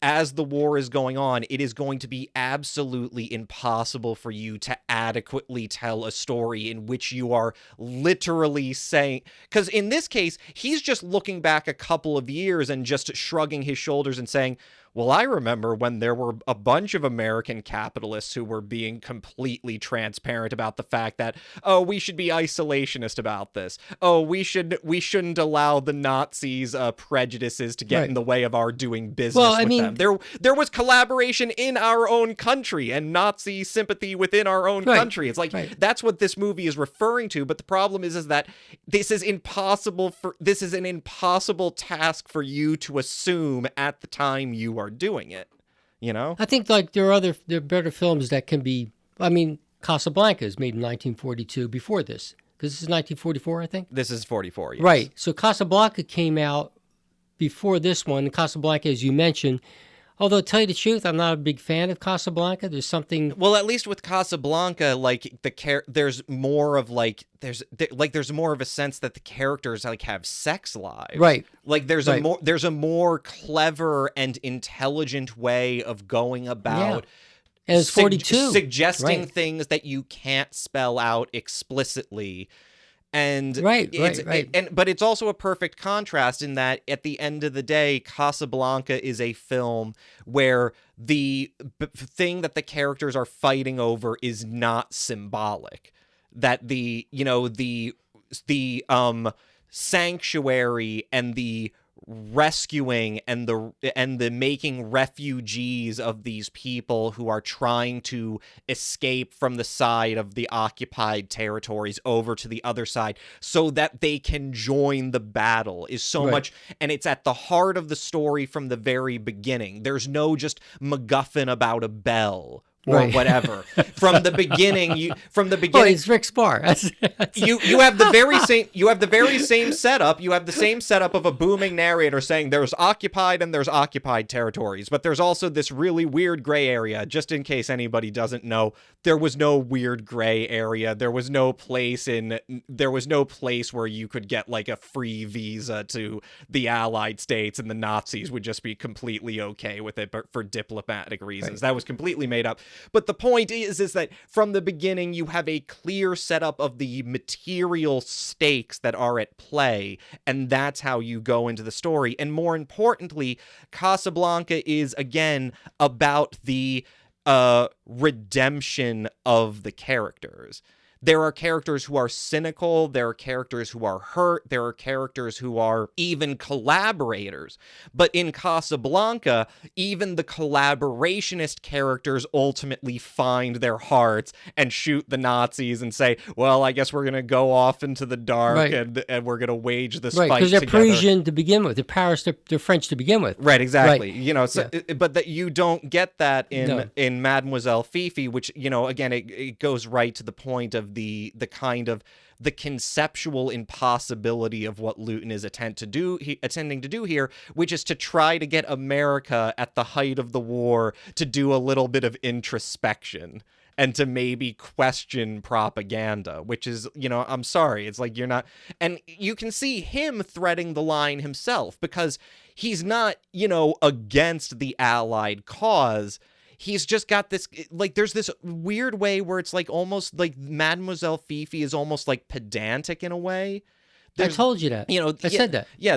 G: as the war is going on, it is going to be absolutely impossible for you to adequately tell a story in which you are literally saying, because in this case he's just looking back a couple of years and just shrugging his shoulders and saying, Well, I remember when there were a bunch of American capitalists who were being completely transparent about the fact that, oh, we should be isolationist about this. Oh, we shouldn't allow the Nazis' prejudices to get in the way of our doing business with them. There was collaboration in our own country and Nazi sympathy within our own country. It's like that's what this movie is referring to. But the problem is that this is an impossible task for you to assume at the time you are doing it, you know?
F: I think like there are better films that can be, I mean, Casablanca is made in 1942 before this, because this is 1944, I think?
G: This is 44, yes.
F: Right. So Casablanca came out before this one. Casablanca, as you mentioned, although to tell you the truth, I'm not a big fan of Casablanca. There's something...
G: Well, at least with Casablanca, like there's more of a sense that the characters like have sex lives.
F: Right.
G: Like there's a more clever and intelligent way of going about
F: and it's 42.
G: Suggesting things that you can't spell out explicitly. And but it's also a perfect contrast in that at the end of the day, Casablanca is a film where the thing that the characters are fighting over is not symbolic. That the sanctuary and the rescuing and the making refugees of these people who are trying to escape from the side of the occupied territories over to the other side so that they can join the battle is so much, and it's at the heart of the story from the very beginning. There's no just MacGuffin about a bell or whatever. From the beginning,
F: Oh, it's Rick Spar.
G: you have the very same setup. You have the same setup of a booming narrator saying there's occupied and there's occupied territories, but there's also this really weird gray area. Just in case anybody doesn't know, there was no weird gray area. There was no place where you could get like a free visa to the Allied States and the Nazis would just be completely okay with it, but for diplomatic reasons. That was completely made up. But the point is that from the beginning, you have a clear setup of the material stakes that are at play, and that's how you go into the story. And more importantly, Casablanca is, again, about the redemption of the characters. There are characters who are cynical, there are characters who are hurt, there are characters who are even collaborators. But in Casablanca, even the collaborationist characters ultimately find their hearts and shoot the Nazis and say, well, I guess we're going to go off into the dark and we're going to wage this fight together.
F: Because they're Parisian to begin with. They're French to begin with.
G: Right, exactly. You know, but that you don't get that in Mademoiselle Fifi, which, you know, again, it goes right to the point of the kind of the conceptual impossibility of what Lewton is attending to do here, which is to try to get America at the height of the war to do a little bit of introspection and to maybe question propaganda, which is, you know, I'm sorry, it's like you're not, and you can see him threading the line himself because he's not, you know, against the Allied cause. He's just got this, like, there's this weird way where it's like almost like Mademoiselle Fifi is almost like pedantic in a way.
F: I told you that.
G: You know,
F: I said that.
G: Yeah,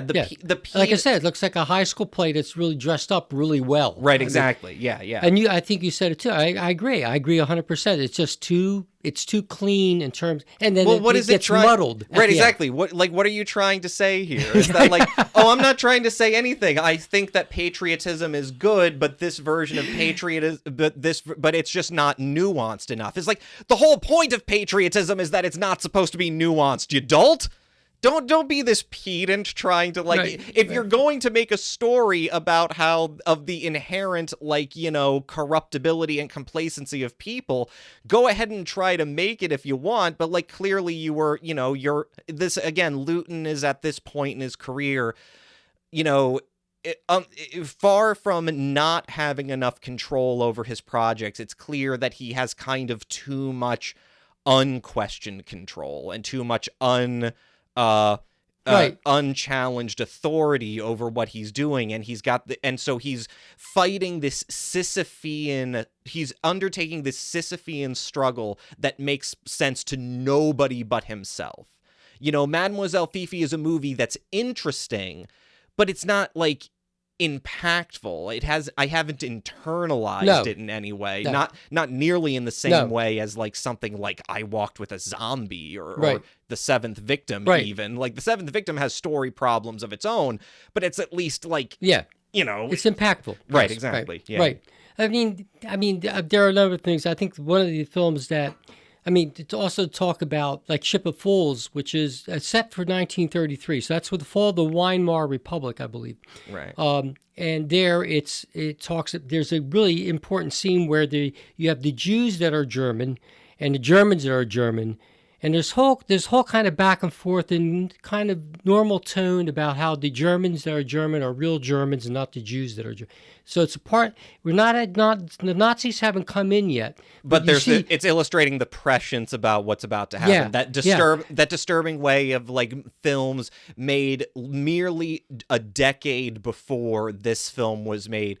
F: like I said, it looks like a high school play that's really dressed up really well.
G: Right, exactly. Yeah.
F: And I think you said it too. I agree. I agree 100%. It's just too clean in terms, and then it gets muddled.
G: Right, exactly. What are you trying to say here? Is that like, oh, I'm not trying to say anything. I think that patriotism is good, but this version of patriotism, but it's just not nuanced enough. It's like the whole point of patriotism is that it's not supposed to be nuanced, you dolt. Don't be this pedant trying to you're going to make a story about how of the inherent corruptibility and complacency of people, go ahead and try to make it if you want, but clearly you're this again, Lewton is at this point in his career, far from not having enough control over his projects. It's clear that he has kind of too much unquestioned control and too much unchallenged authority over what he's doing, and so he's fighting this he's undertaking this Sisyphean struggle that makes sense to nobody but himself. Mademoiselle Fifi is a movie that's interesting, but it's not impactful. I haven't internalized
F: No.
G: it in any way.
F: No.
G: Not nearly in the same
F: No.
G: way as like something like I Walked with a Zombie or
F: Right.
G: The Seventh Victim
F: Right.
G: even. Like The Seventh Victim has story problems of its own, but it's at least like,
F: Yeah.
G: you know,
F: It's impactful.
G: Right,
F: Yes,
G: exactly,
F: Right.
G: yeah.
F: Right. I mean, there are a number of things. I think one of the films that, to also talk about, like Ship of Fools, which is set for 1933. So that's with the fall of the Weimar Republic, I believe.
G: right.
F: And there there's a really important scene where you have the Jews that are German and the Germans that are German. And there's whole kind of back and forth and kind of normal tone about how the Germans that are German are real Germans and not the Jews that are German. So it's a part, the Nazis haven't come in yet.
G: But
F: you see,
G: it's illustrating the prescience about what's about to happen.
F: Yeah,
G: That disturbing way of like films made merely a decade before this film was made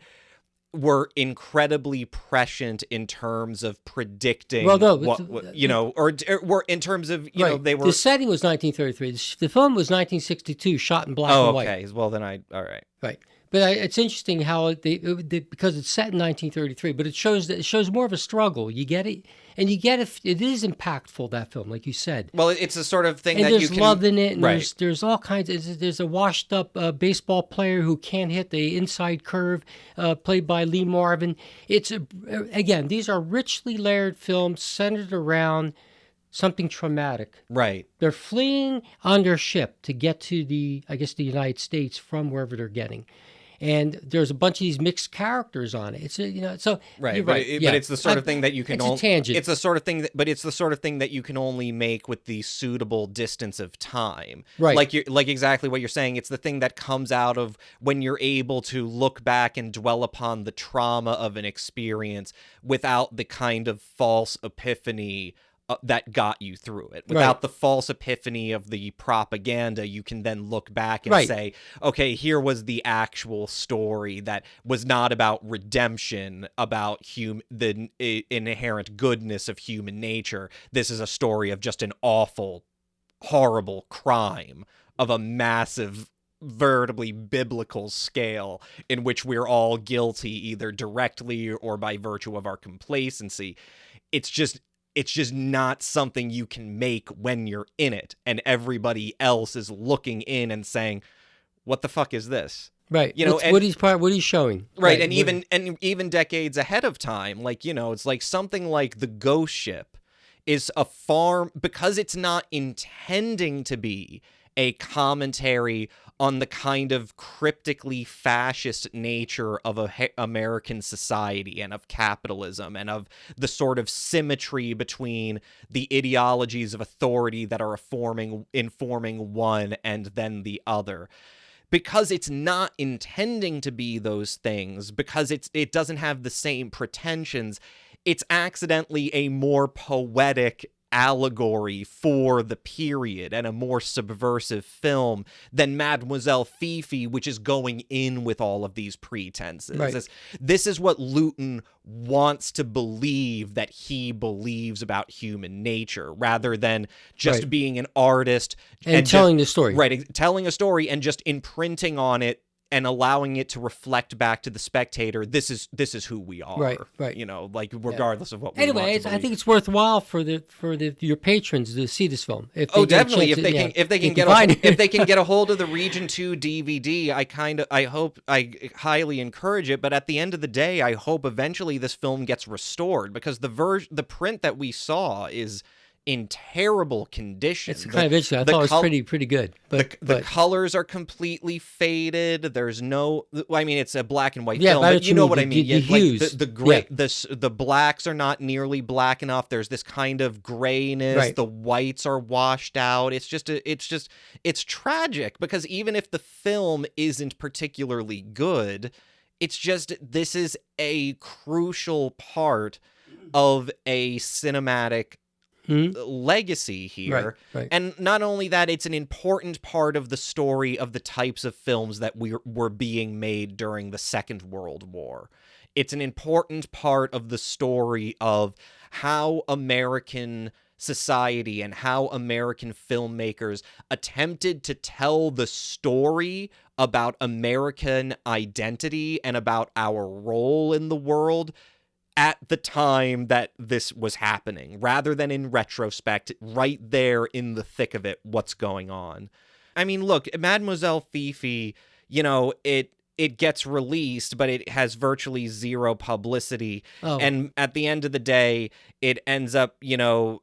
G: were incredibly prescient in terms of predicting or were in terms of you know they were.
F: The setting was 1933. The film was 1962, shot in black and white.
G: Okay. Well, then all right.
F: Right. But it's interesting how because it's set in 1933, but it shows more of a struggle. You get it, and you get it is impactful, that film, like you said.
G: Well, it's the sort of thing
F: and
G: that
F: there's
G: you can
F: love in it, and
G: right.
F: there's all kinds. There's a washed up baseball player who can't hit the inside curve, played by Lee Marvin. Again, these are richly layered films centered around something traumatic.
G: Right.
F: They're fleeing on their ship to get to the United States from wherever they're getting. And there's a bunch of these mixed characters on it. It's so
G: right,
F: you're
G: but
F: right.
G: But it's the sort of thing that you can
F: it's
G: only.
F: A tangent.
G: It's the sort of thing that you can only make with the suitable distance of time.
F: Right.
G: Like exactly what you're saying. It's the thing that comes out of when you're able to look back and dwell upon the trauma of an experience without the kind of false epiphany that got you through it. Without the false epiphany of the propaganda, you can then look back and say, okay, here was the actual story that was not about redemption, about the inherent goodness of human nature. This is a story of just an awful, horrible crime of a massive, veritably biblical scale in which we're all guilty either directly or by virtue of our complacency. It's just not something you can make when you're in it and everybody else is looking in and saying, what the fuck is this?
F: Right.
G: You know,
F: what he's showing.
G: Right. And even decades ahead of time, like, you know, it's like something like The Ghost Ship is because it's not intending to be a commentary on the kind of cryptically fascist nature of American society and of capitalism and of the sort of symmetry between the ideologies of authority that are informing one and then the other. Because it's not intending to be those things, because it doesn't have the same pretensions, it's accidentally a more poetic allegory for the period and a more subversive film than Mademoiselle Fifi, which is going in with all of these pretenses.
F: Right.
G: This is what Lewton wants to believe that he believes about human nature, rather than just being an artist
F: and telling the story.
G: Right, telling a story and just imprinting on it and allowing it to reflect back to the spectator. This is who we are.
F: Right.
G: You know, like regardless of what we
F: anyway,
G: want to
F: I think it's worthwhile for your patrons to see this film.
G: Definitely. If they can get a hold of the Region 2 DVD, I highly encourage it. But at the end of the day, I hope eventually this film gets restored, because the print that we saw is in terrible condition.
F: It's kind of interesting. I thought it was pretty good. But
G: the colors are completely faded. There's no. I mean, it's a black and white
F: film,
G: but you know what I mean.
F: The hues.
G: Like the gray, the blacks are not nearly black enough. There's this kind of grayness.
F: Right.
G: The whites are washed out. It's tragic, because even if the film isn't particularly good, it's just, this is a crucial part of a cinematic legacy here.
F: Right.
G: And not only that, it's an important part of the story of the types of films that were being made during the Second World War. It's an important part of the story of how American society and how American filmmakers attempted to tell the story about American identity and about our role in the world at the time that this was happening, rather than in retrospect, right there in the thick of it, what's going on. I mean, look, Mademoiselle Fifi, you know, it gets released, but it has virtually zero publicity. Oh. And at the end of the day, it ends up, you know,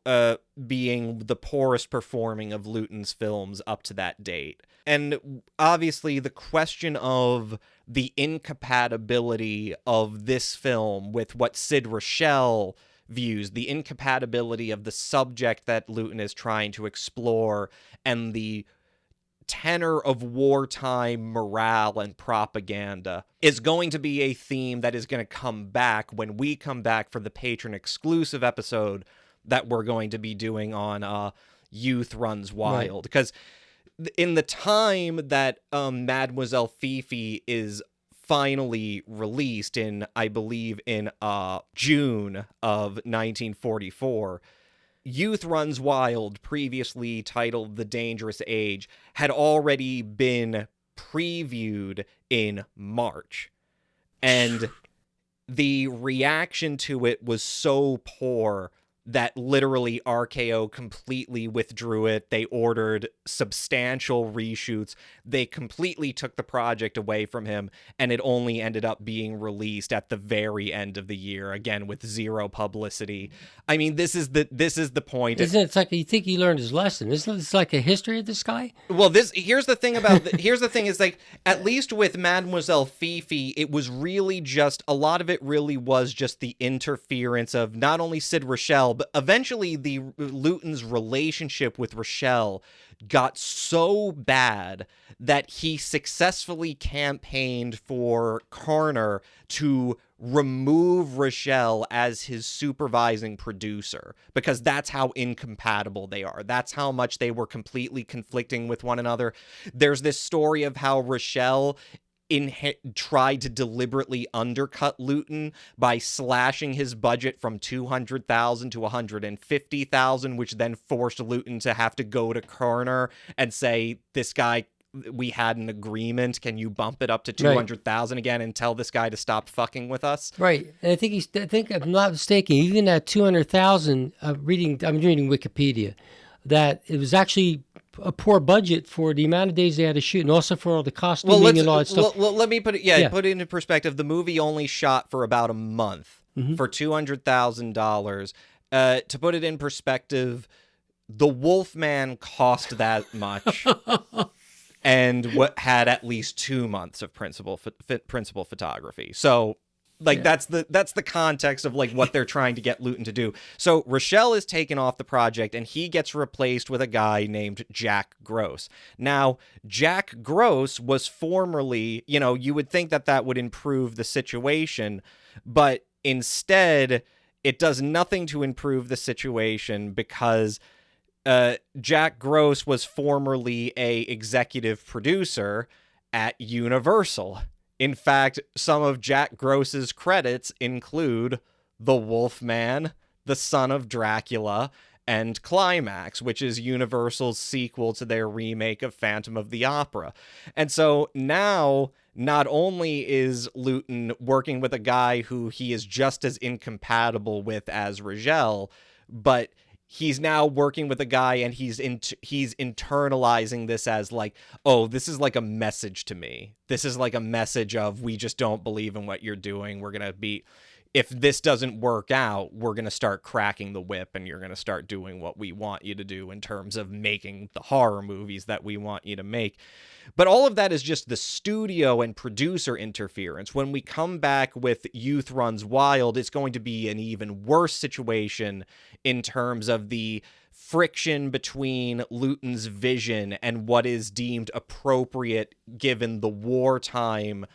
G: being the poorest performing of Lewton's films up to that date. And obviously the question of the incompatibility of this film with what Sid Rochelle views, the incompatibility of the subject that Lewton is trying to explore, and the tenor of wartime morale and propaganda is going to be a theme that is going to come back when we come back for the patron exclusive episode that we're going to be doing on Youth Runs Wild. Because in the time that Mademoiselle Fifi is finally released in, I believe, in June of 1944, Youth Runs Wild, previously titled The Dangerous Age, had already been previewed in March. And the reaction to it was so poor that literally RKO completely withdrew it. They ordered substantial reshoots. They completely took the project away from him, and it only ended up being released at the very end of the year, again with zero publicity. I mean, this is the point.
F: Isn't it? It's like you think he learned his lesson. Isn't it like a history of this guy?
G: Well, here's the thing is, like, at least with Mademoiselle Fifi, it was really just, a lot of it really was just the interference of not only Sid Rochelle, but eventually Lewton's relationship with Rochelle got so bad that he successfully campaigned for Carner to remove Rochelle as his supervising producer, because that's how incompatible they are. That's how much they were completely conflicting with one another. There's this story of how Rochelle tried to deliberately undercut Lewton by slashing his budget from $200,000 to $150,000, which then forced Lewton to have to go to Carner and say, "This guy, we had an agreement. Can you bump it up to 200,000 again and tell this guy to stop fucking with us?"
F: Right. And I think if I'm not mistaken, even at 200,000, I'm reading Wikipedia, that it was actually a poor budget for the amount of days they had to shoot, and also for all the costuming and all that stuff.
G: Let me put it, put it into perspective. The movie only shot for about a month for $200,000. To put it in perspective, the Wolfman cost that much. And what had at least 2 months of principal photography. So, like, that's the context of, like, what they're trying to get Lewton to do. So Rochelle is taken off the project, and he gets replaced with a guy named Jack Gross. Now, Jack Gross was formerly, you know, you would think that would improve the situation, but instead it does nothing to improve the situation, because Jack Gross was formerly a executive producer at Universal. In fact, some of Jack Gross's credits include The Wolfman, The Son of Dracula, and Climax, which is Universal's sequel to their remake of Phantom of the Opera. And so now, not only is Lewton working with a guy who he is just as incompatible with as Rochelle, but he's now working with a guy, and he's internalizing this as, like, oh, this is like a message to me. This is like a message of, we just don't believe in what you're doing. We're going to be, if this doesn't work out, we're going to start cracking the whip, and you're going to start doing what we want you to do in terms of making the horror movies that we want you to make. But all of that is just the studio and producer interference. When we come back with Youth Runs Wild, it's going to be an even worse situation in terms of the friction between Lewton's vision and what is deemed appropriate given the wartime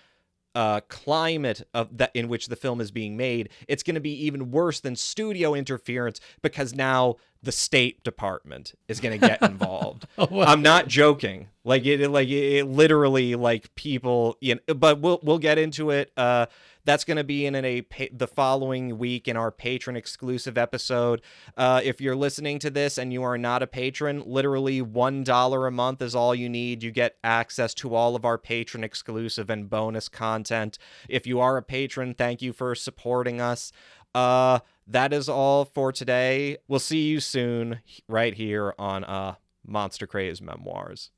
G: climate of that in which the film is being made. It's going to be even worse than studio interference, because now the State Department is going to get involved. Oh, wow. I'm not joking. Like it literally, like, people, you know, but we'll get into it. That That's going to be in the following week in our patron exclusive episode. If you're listening to this and you are not a patron, literally $1 a month is all you need. You get access to all of our patron exclusive and bonus content. If you are a patron, thank you for supporting us. That is all for today. We'll see you soon right here on Monster Craze Memoirs.